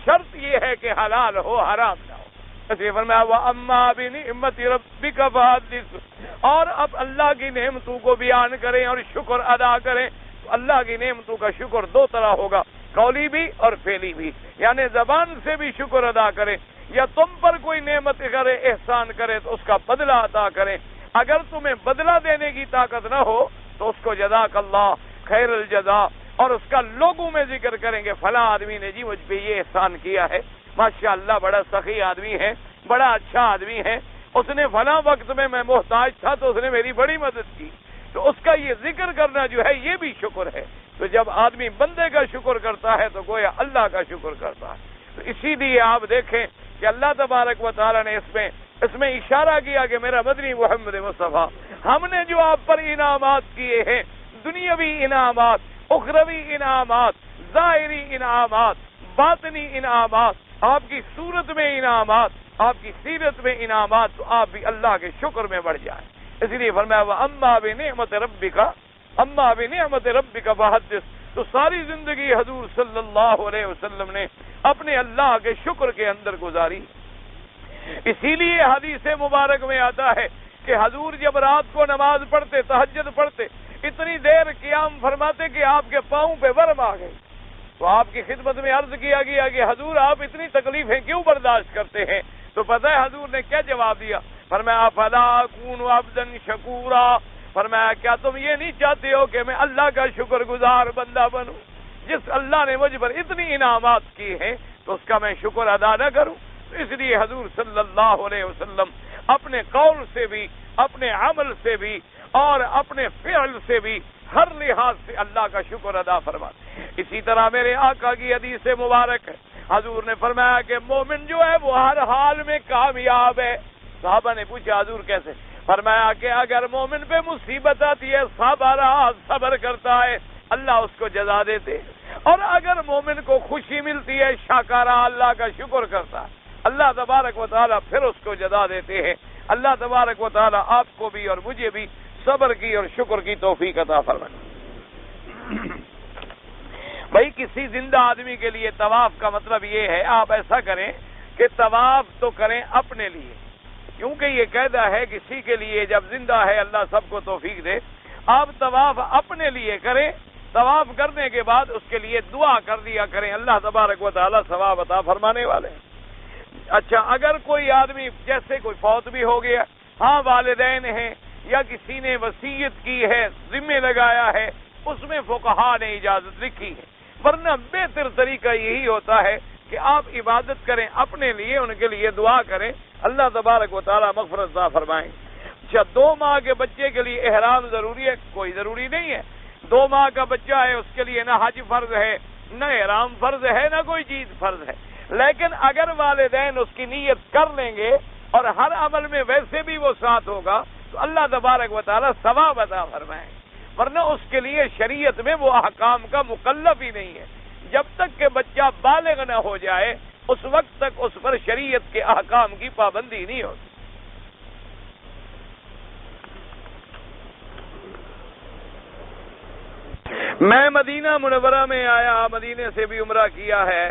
شرط یہ ہے کہ حلال ہو، حرام نہ ہو، اس لیے فرمایا وَأَمَّا بِنِعْمَةِ رَبِّكَ فَحَدِّثْ، اور اب اللہ کی نعمتوں کو بیان کریں اور شکر ادا کریں، تو اللہ کی نعمتوں کا شکر 2 طرح ہوگا، قولی بھی اور فعلی بھی، یعنی زبان سے بھی شکر ادا کریں، یا تم پر کوئی نعمت کرے، احسان کرے تو اس کا بدلہ ادا کریں، اگر تمہیں بدلہ دینے کی طاقت نہ ہو تو اس کو جزاک اللہ خیر الجزا، اور اس کا لوگوں میں ذکر کریں گے فلاں آدمی نے جی مجھ پہ یہ احسان کیا ہے، ماشاءاللہ بڑا سخی آدمی ہے، بڑا اچھا آدمی ہے، اس نے فلاں وقت میں محتاج تھا تو اس نے میری بڑی مدد کی، تو اس کا یہ ذکر کرنا جو ہے یہ بھی شکر ہے، تو جب آدمی بندے کا شکر کرتا ہے تو گویا اللہ کا شکر کرتا ہے، تو اسی لیے آپ دیکھیں کہ اللہ تبارک و تعالی نے اس میں اشارہ کیا کہ میرا مدنی محمد مصطفیٰ ہم نے جو آپ پر انعامات کیے ہیں، دنیاوی انعامات، اخروی انعامات، ظاہری انعامات، باطنی انعامات، آپ کی صورت میں انعامات، آپ کی سیرت میں انعامات، تو آپ بھی اللہ کے شکر میں بڑھ جائیں۔ اس لیے فرمایا وَأَمَّا بِنِعْمَةِ رَبِّكَ اما بنعمت ربک فحدث، تو ساری زندگی حضور صلی اللہ علیہ وسلم نے اپنے اللہ کے شکر کے اندر گزاری۔ اسی لیے حدیث مبارک میں آتا ہے کہ حضور جب رات کو نماز پڑھتے، تہجد پڑھتے، اتنی دیر قیام فرماتے کہ آپ کے پاؤں پہ ورم آ گئی، تو آپ کی خدمت میں عرض کیا گیا کہ حضور آپ اتنی تکلیفیں کیوں برداشت کرتے ہیں؟ تو پتہ ہے حضور نے کیا جواب دیا؟ فرمایا فلا اکون عبدا شکورا، فرمایا کیا تم یہ نہیں چاہتے ہو کہ میں اللہ کا شکر گزار بندہ بنوں؟ جس اللہ نے مجھ پر اتنی انعامات کی ہیں تو اس کا میں شکر ادا نہ کروں؟ اس لیے حضور صلی اللہ علیہ وسلم اپنے قول سے بھی، اپنے عمل سے بھی اور اپنے فعل سے بھی ہر لحاظ سے اللہ کا شکر ادا فرماتے۔ اسی طرح میرے آقا کی حدیث مبارک ہے، حضور نے فرمایا کہ مومن جو ہے وہ ہر حال میں کامیاب ہے۔ صحابہ نے پوچھا حضور کیسے؟ فرمایا کہ اگر مومن پہ مصیبت آتی ہے صبر کرتا ہے، اللہ اس کو جزا دیتے، اور اگر مومن کو خوشی ملتی ہے شاکرہ، اللہ کا شکر کرتا ہے، اللہ تبارک و تعالیٰ پھر اس کو جزا دیتے ہیں۔ اللہ تبارک و تعالیٰ آپ کو بھی اور مجھے بھی صبر کی اور شکر کی توفیق عطا فرمائے۔ بھائی کسی زندہ آدمی کے لیے طواف کا مطلب یہ ہے، آپ ایسا کریں کہ طواف تو کریں اپنے لیے، کیونکہ یہ قاعدہ ہے کسی کے لیے جب زندہ ہے، اللہ سب کو توفیق دے، آپ طواف اپنے لیے کریں، طواف کرنے کے بعد اس کے لیے دعا کر دیا کریں، اللہ تبارک و تعالیٰ ثواب عطا فرمانے والے ہیں۔ اچھا، اگر کوئی آدمی جیسے کوئی فوت بھی ہو گیا، ہاں والدین ہیں یا کسی نے وصیت کی ہے، ذمہ لگایا ہے، اس میں فقہا نے اجازت لکھی ہے، ورنہ بہتر طریقہ یہی ہوتا ہے کہ آپ عبادت کریں اپنے لیے، ان کے لیے دعا کریں، اللہ تبارک و تعالیٰ مغفرت عطا فرمائیں۔ اچھا، 2 ماہ کے بچے کے لیے احرام ضروری ہے؟ کوئی ضروری نہیں ہے۔ 2 ماہ کا بچہ ہے، اس کے لیے نہ حج فرض ہے، نہ احرام فرض ہے، نہ کوئی چیز فرض ہے، لیکن اگر والدین اس کی نیت کر لیں گے اور ہر عمل میں ویسے بھی وہ ساتھ ہوگا تو اللہ تبارک و تعالیٰ ثواب عطا فرمائیں، ورنہ اس کے لیے شریعت میں وہ احکام کا مکلف ہی نہیں ہے۔ جب تک کہ بچہ بالغ نہ ہو جائے اس وقت تک اس پر شریعت کے احکام کی پابندی نہیں ہوتی۔ میں مدینہ منورہ میں آیا، مدینے سے بھی عمرہ کیا ہے،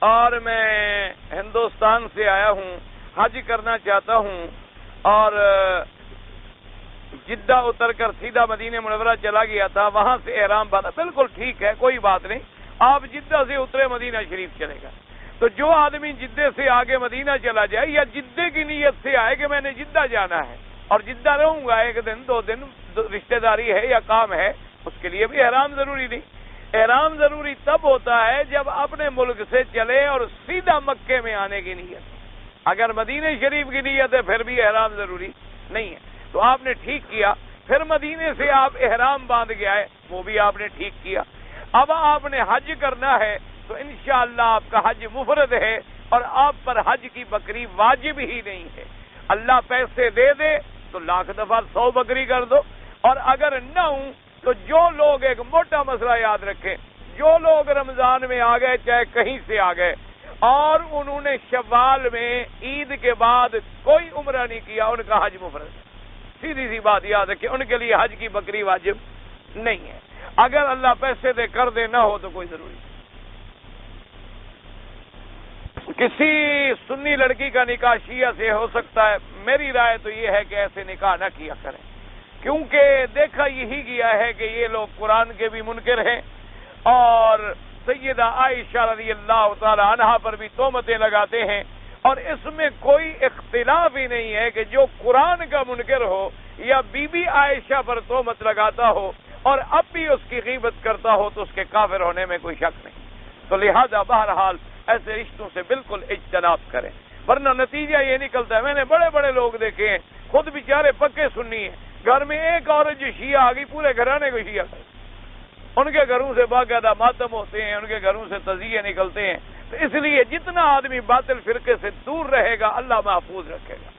اور میں ہندوستان سے آیا ہوں، حج کرنا چاہتا ہوں، اور جدہ اتر کر سیدھا مدینہ منورہ چلا گیا تھا، وہاں سے احرام باندھا۔ بالکل ٹھیک ہے، کوئی بات نہیں، آپ جدہ سے اترے مدینہ شریف چلے گا۔ تو جو آدمی جدے سے آگے مدینہ چلا جائے یا جدے کی نیت سے آئے کہ میں نے جدہ جانا ہے اور جدہ رہوں گا 1 دن 2 دن، رشتہ داری ہے یا کام ہے، اس کے لیے بھی احرام ضروری نہیں۔ احرام ضروری تب ہوتا ہے جب اپنے ملک سے چلے اور سیدھا مکے میں آنے کی نیت۔ اگر مدینہ شریف کی نیت ہے پھر بھی احرام ضروری نہیں ہے، تو آپ نے ٹھیک کیا۔ پھر مدینے سے آپ احرام باندھ کے آئے، وہ بھی آپ نے ٹھیک کیا۔ اب آپ نے حج کرنا ہے تو انشاءاللہ آپ کا حج مفرد ہے اور آپ پر حج کی بکری واجب ہی نہیں ہے۔ اللہ پیسے دے دے تو 1,00,000 دفعہ 100 بکری کر دو، اور اگر نہ ہوں تو جو لوگ، ایک موٹا مسئلہ یاد رکھیں، جو لوگ رمضان میں آ گئے چاہے کہیں سے آ گئے اور انہوں نے شوال میں عید کے بعد کوئی عمرہ نہیں کیا، ان کا حج مفرد۔ سیدھی سی بات یاد رکھیں، ان کے لیے حج کی بکری واجب نہیں ہے۔ اگر اللہ پیسے دے کر دے، نہ ہو تو کوئی ضروری نہیں۔ کسی سنی لڑکی کا نکاح شیعہ سے ہو سکتا ہے؟ میری رائے تو یہ ہے کہ ایسے نکاح نہ کیا کریں، کیونکہ دیکھا یہی گیا ہے کہ یہ لوگ قرآن کے بھی منکر ہیں اور سیدہ عائشہ رضی اللہ تعالی عنہا پر بھی تہمتیں لگاتے ہیں، اور اس میں کوئی اختلاف ہی نہیں ہے کہ جو قرآن کا منکر ہو یا بی بی عائشہ پر تہمت لگاتا ہو اور اب بھی اس کی غیبت کرتا ہو تو اس کے کافر ہونے میں کوئی شک نہیں۔ تو لہذا بہرحال ایسے رشتوں سے بالکل اجتناب کریں، ورنہ نتیجہ یہ نکلتا ہے۔ میں نے بڑے بڑے لوگ دیکھے ہیں، خود بیچارے پکے سنی ہیں، گھر میں ایک عورت جو شیعہ آ گئی پورے گھرانے کو شیعہ کر، ان کے گھروں سے باقاعدہ ماتم ہوتے ہیں، ان کے گھروں سے تزیے نکلتے ہیں۔ تو اس لیے جتنا آدمی باطل فرقے سے دور رہے گا اللہ محفوظ رکھے گا۔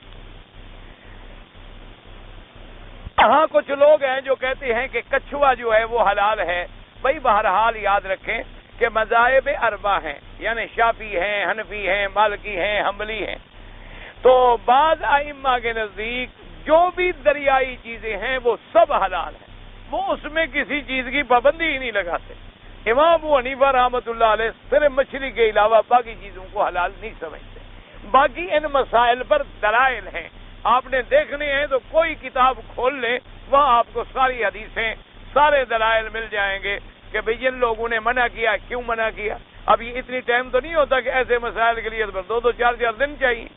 ہاں کچھ لوگ ہیں جو کہتے ہیں کہ کچھوا جو ہے وہ حلال ہے. بھائی بہرحال یاد رکھیں کہ مذاہب اربع ہیں، یعنی شافعی ہیں، حنفی ہیں، مالکی ہیں، حنبلی ہیں. تو بعض ائمہ کے نزدیک جو بھی دریائی چیزیں ہیں وہ سب حلال ہیں، وہ اس میں کسی چیز کی پابندی ہی نہیں لگاتے. امام ابو حنیفہ رحمۃ اللہ علیہ صرف مچھلی کے علاوہ باقی چیزوں کو حلال نہیں سمجھتے. باقی ان مسائل پر دلائل ہیں، آپ نے دیکھنے ہیں تو کوئی کتاب کھول لیں، وہاں آپ کو ساری حدیثیں، سارے دلائل مل جائیں گے کہ بھئی جن لوگوں نے منع کیا کیوں منع کیا. اب یہ اتنی ٹائم تو نہیں ہوتا کہ ایسے مسائل کے لیے 2-2 4-4 دن چاہیے،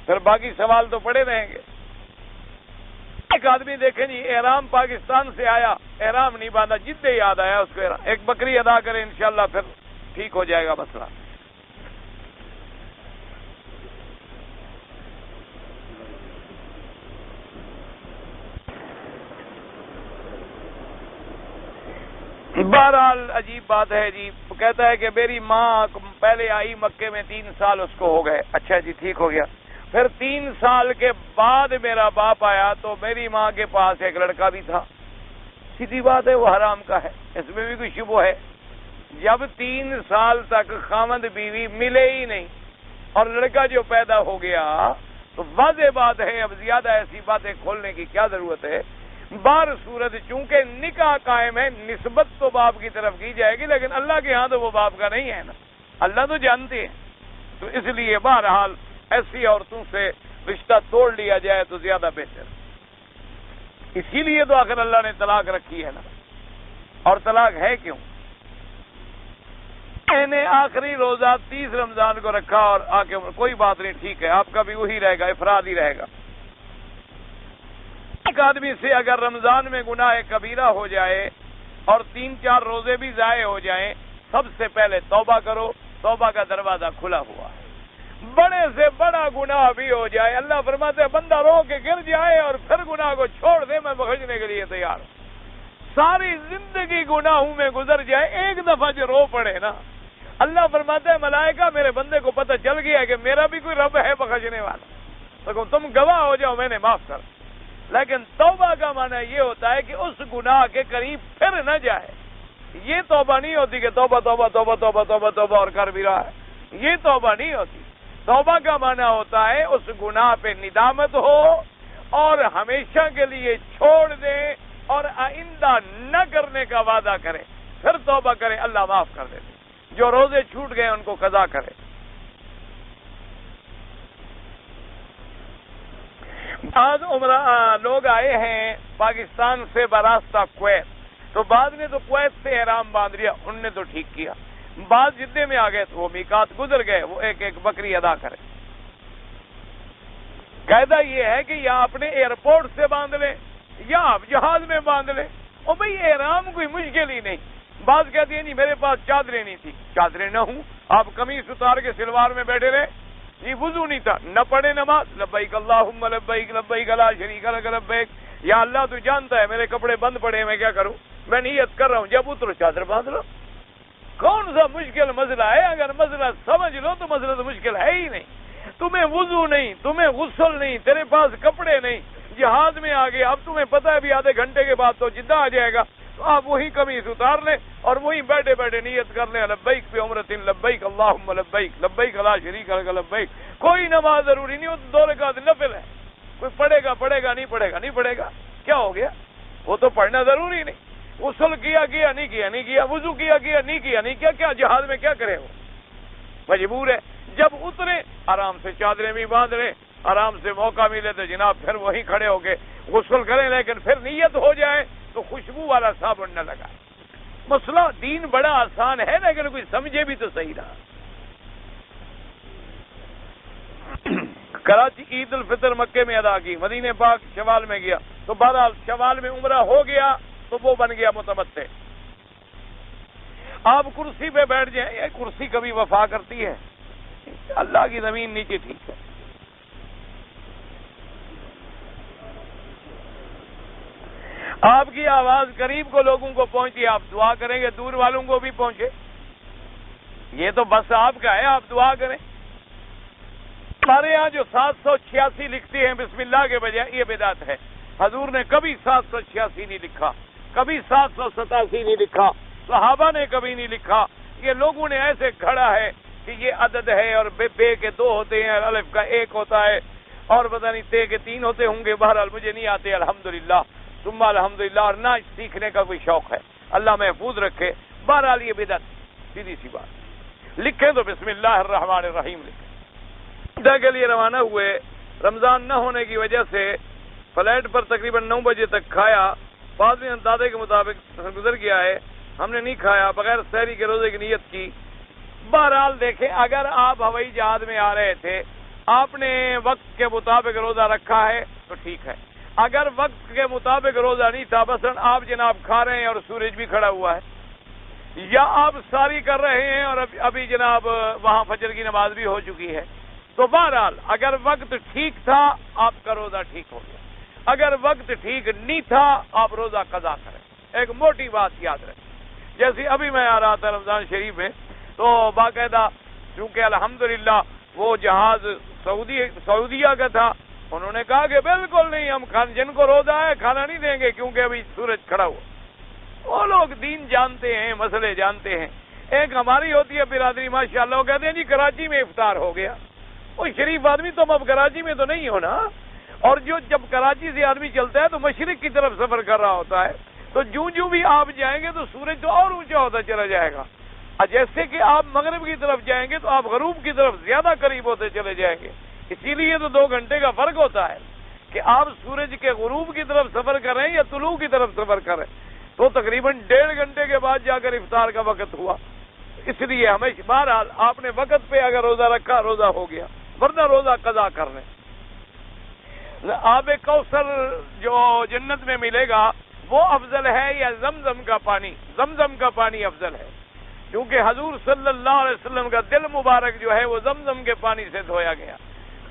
پھر باقی سوال تو پڑے رہیں گے. ایک آدمی دیکھیں جی احرام پاکستان سے آیا، احرام نہیں باندھا، جدے یاد آیا اس کو ایک بکری ادا کرے، انشاءاللہ پھر ٹھیک ہو جائے گا مسئلہ. بہرحال عجیب بات ہے جی. کہتا ہے کہ میری ماں پہلے آئی مکے میں 3 سال اس کو ہو گئے. اچھا جی ٹھیک ہو گیا. پھر 3 سال کے بعد میرا باپ آیا تو میری ماں کے پاس ایک لڑکا بھی تھا. سیدھی بات ہے وہ حرام کا ہے، اس میں بھی کوئی شبہ ہے. جب 3 سال تک خاوند بیوی ملے ہی نہیں اور لڑکا جو پیدا ہو گیا تو واضح بات ہے اب زیادہ ایسی باتیں کھولنے کی کیا ضرورت ہے. بار صورت چونکہ نکاح قائم ہے، نسبت تو باپ کی طرف کی جائے گی، لیکن اللہ کے ہاں تو وہ باپ کا نہیں ہے نا، اللہ تو جانتے ہیں. تو اس لیے بہرحال ایسی عورتوں سے رشتہ توڑ لیا جائے تو زیادہ بہتر. اسی لیے تو آخر اللہ نے طلاق رکھی ہے نا. اور طلاق ہے کیوں؟ میں نے آخری روزہ 30 رمضان کو رکھا اور آ کے کوئی بات نہیں، ٹھیک ہے آپ کا بھی وہی رہے گا، افراد ہی رہے گا. ایک آدمی سے اگر رمضان میں گناہ کبیرہ ہو جائے اور 3-4 روزے بھی ضائع ہو جائیں، سب سے پہلے توبہ کرو، توبہ کا دروازہ کھلا ہوا ہے. بڑے سے بڑا گناہ بھی ہو جائے، اللہ فرماتے ہیں بندہ رو کے گر جائے اور پھر گناہ کو چھوڑ دے، میں بخشنے کے لیے تیار ہوں. ساری زندگی گناہوں میں گزر جائے، ایک دفعہ جو رو پڑے نا، اللہ فرماتے ہیں ملائکہ میرے بندے کو پتہ چل گیا ہے کہ میرا بھی کوئی رب ہے بخشنے والا، تو تم گواہ ہو جاؤ میں نے معاف کر. لیکن توبہ کا معنی یہ ہوتا ہے کہ اس گناہ کے قریب پھر نہ جائے. یہ توبہ نہیں ہوتی کہ توبہ توبہ توبہ توبہ توبہ توبہ اور کر بھی رہا ہے، یہ توبہ نہیں ہوتی. توبہ کا معنی ہوتا ہے اس گناہ پہ ندامت ہو اور ہمیشہ کے لیے چھوڑ دے اور آئندہ نہ کرنے کا وعدہ کرے، پھر توبہ کرے، اللہ معاف کر دے. جو روزے چھوٹ گئے ان کو قضا کرے. بعض عمرہ لوگ آئے ہیں پاکستان سے براستہ کویت، تو بعض نے تو کویت سے احرام باندھ لیا، ان نے تو ٹھیک کیا. بعض جدے میں آ گئے تو وہ میقات گزر گئے، وہ ایک ایک بکری ادا کرے. قاعدہ یہ ہے کہ یا اپنے ایئرپورٹ سے باندھ لیں یا آپ جہاز میں باندھ لیں. اور بھئی احرام کوئی مشکل ہی نہیں. بعض کہتے ہیں نہیں میرے پاس چادریں نہیں تھی، چادریں نہ ہوں آپ قمیص اتار کے سلوار میں بیٹھے رہے. جی وضو نہیں تھا، نہ پڑھے نماز، لبیک اللہم لبیک لبیک لا شریک لک لبیک، یا اللہ تو جانتا ہے میرے کپڑے بند پڑے میں کیا کروں، میں نیت کر رہا ہوں، جب اترو چادر باندھ لو. کون سا مشکل مسئلہ ہے؟ اگر مسئلہ سمجھ لو تو مسئلہ تو مشکل ہے ہی نہیں. تمہیں وضو نہیں، تمہیں غسل نہیں، تیرے پاس کپڑے نہیں، جہاز میں آ گئے، اب تمہیں پتہ ہے بھی آدھے گھنٹے کے بعد تو جدہ آ جائے گا، تو آپ وہی قمیص اتار لیں اور وہی بیٹھے بیٹھے نیت کر لیں لبیک بعمرۃ لبیک اللہم لبیک لبیک لا شریک لک لبیک. کوئی نماز ضروری نہیں، وہ تو 2 رکعت نفل ہے. کوئی پڑھے گا نہیں پڑھے گا، کیا ہو گیا؟ وہ تو پڑھنا ضروری نہیں. غسل کیا نہیں کیا، وضو کیا نہیں کیا جہاز میں کیا کرے؟ وہ مجبور ہے. جب اترے آرام سے چادریں بھی باندھ لیں، آرام سے موقع ملے تو جناب پھر وہیں کھڑے ہو کے غسل کریں، لیکن پھر نیت ہو جائے تو خوشبو والا صابن نہ لگائے. مسئلہ دین بڑا آسان ہے، لیکن کوئی سمجھے بھی تو صحیح رہا. کراچی عید الفطر مکے میں ادا کی، مدینہ پاک شوال میں گیا، تو بہرحال شوال میں عمرہ ہو گیا تو وہ بن گیا متمتع. آپ کرسی پہ بیٹھ جائیں، یہ کرسی کبھی وفا کرتی ہے؟ اللہ کی زمین نیچے ٹھیک ہے. آپ کی آواز قریب کو لوگوں کو پہنچی، آپ دعا کریں گے دور والوں کو بھی پہنچے. یہ تو بس آپ کا ہے، آپ دعا کریں. ہمارے یہاں جو 786 لکھتے ہیں بسم اللہ کے بجائے، یہ بدعت ہے. حضور نے کبھی 786 نہیں لکھا، کبھی 787 نہیں لکھا، صحابہ نے کبھی نہیں لکھا. یہ لوگوں نے ایسے گھڑا ہے کہ یہ عدد ہے اور بے کے 2 ہوتے ہیں، الف کا 1 ہوتا ہے اور پتہ نہیں تے کے 3 ہوتے ہوں گے. بہرحال مجھے نہیں آتے الحمدللہ ثم الحمدللہ، اور نہ سیکھنے کا کوئی شوق ہے، اللہ محفوظ رکھے. بہرحال یہ بدعت، سیدھی سی بات. لکھیں تو بسم اللہ الرحمن الرحیم لکھیں. عیدہ کے لیے روانہ ہوئے. رمضان نہ ہونے کی وجہ سے فلائٹ پر تقریباً 9 بجے تک کھایا. بعد میں اندازے کے مطابق گزر گیا ہے، ہم نے نہیں کھایا، بغیر سحری کے روزے کی نیت کی. بہرحال دیکھیں، اگر آپ ہوائی جہاز میں آ رہے تھے، آپ نے وقت کے مطابق روزہ رکھا ہے تو ٹھیک ہے. اگر وقت کے مطابق روزہ نہیں تھا، مثلاً آپ جناب کھا رہے ہیں اور سورج بھی کھڑا ہوا ہے، یا آپ ساری کر رہے ہیں اور ابھی جناب وہاں فجر کی نماز بھی ہو چکی ہے، تو بہرحال اگر وقت ٹھیک تھا آپ کا روزہ ٹھیک ہو گیا. اگر وقت ٹھیک نہیں تھا آپ روزہ قضا کریں. ایک موٹی بات یاد رکھیں. جیسے ابھی میں آ رہا تھا رمضان شریف میں، تو باقاعدہ چونکہ الحمدللہ وہ جہاز سعودیہ کا تھا، انہوں نے کہا کہ بالکل نہیں، ہم جن کو روزہ ہے کھانا نہیں دیں گے کیونکہ ابھی سورج کھڑا ہوا. وہ لوگ دین جانتے ہیں، مسئلے جانتے ہیں. ایک ہماری ہوتی ہے برادری ماشاءاللہ، وہ کہتے ہیں جی کراچی میں افطار ہو گیا. وہ شریف آدمی تم اب کراچی میں تو نہیں ہو نا. اور جب کراچی سے آدمی چلتا ہے تو مشرق کی طرف سفر کر رہا ہوتا ہے، تو جوں بھی آپ جائیں گے تو سورج تو اور اونچا ہوتا چلا جائے گا. جیسے کہ آپ مغرب کی طرف جائیں گے تو آپ غروب کی طرف زیادہ قریب ہوتے چلے جائیں گے. اسی لیے تو 2 گھنٹے کا فرق ہوتا ہے کہ آپ سورج کے غروب کی طرف سفر کریں یا طلوع کی طرف سفر کریں. تو تقریباً 1.5 گھنٹے کے بعد جا کر افطار کا وقت ہوا. اس لیے ہمیشہ بہرحال آپ نے وقت پہ اگر روزہ رکھا روزہ ہو گیا، ورنہ روزہ قضا کر لیں. آب کوثر جو جنت میں ملے گا وہ افضل ہے یا زمزم کا پانی؟ زمزم کا پانی افضل ہے، کیونکہ حضور صلی اللہ علیہ وسلم کا دل مبارک جو ہے وہ زمزم کے پانی سے دھویا گیا.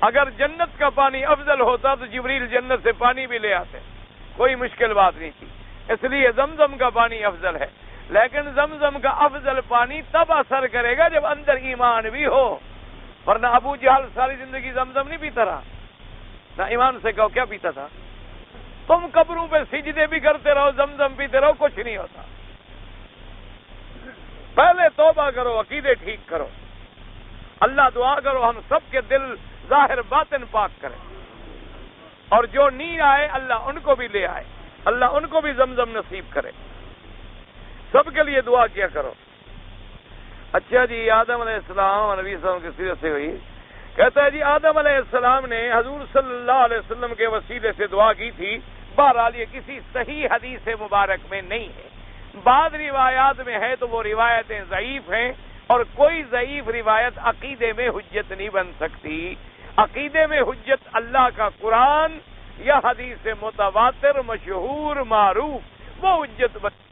اگر جنت کا پانی افضل ہوتا تو جبریل جنت سے پانی بھی لے آتے، کوئی مشکل بات نہیں تھی. اس لیے زمزم کا پانی افضل ہے. لیکن زمزم کا افضل پانی تب اثر کرے گا جب اندر ایمان بھی ہو، ورنہ ابو جہل ساری زندگی زمزم نہیں پیتا رہا. نہ ایمان سے کہو کیا پیتا تھا. تم قبروں پہ سجدے بھی کرتے رہو، زمزم پیتے رہو، کچھ نہیں ہوتا. پہلے توبہ کرو، عقیدے ٹھیک کرو. اللہ دعا کرو ہم سب کے دل ظاہر باطن پاک کرے، اور جو نہیں آئے اللہ ان کو بھی لے آئے، اللہ ان کو بھی زمزم نصیب کرے. سب کے لیے دعا کیا کرو. اچھا جی، آدم علیہ السلام نبی صلی اللہ علیہ وسلم کی سیرت سے ہوئی. کہتا ہے جی آدم علیہ السلام نے حضور صلی اللہ علیہ وسلم کے وسیلے سے دعا کی تھی. بہرحال یہ کسی صحیح حدیث مبارک میں نہیں ہے. بعض روایات میں ہے تو وہ روایتیں ضعیف ہیں، اور کوئی ضعیف روایت عقیدے میں حجت نہیں بن سکتی. عقیدے میں حجت اللہ کا قرآن یا حدیث متواتر مشہور معروف، وہ حجت بن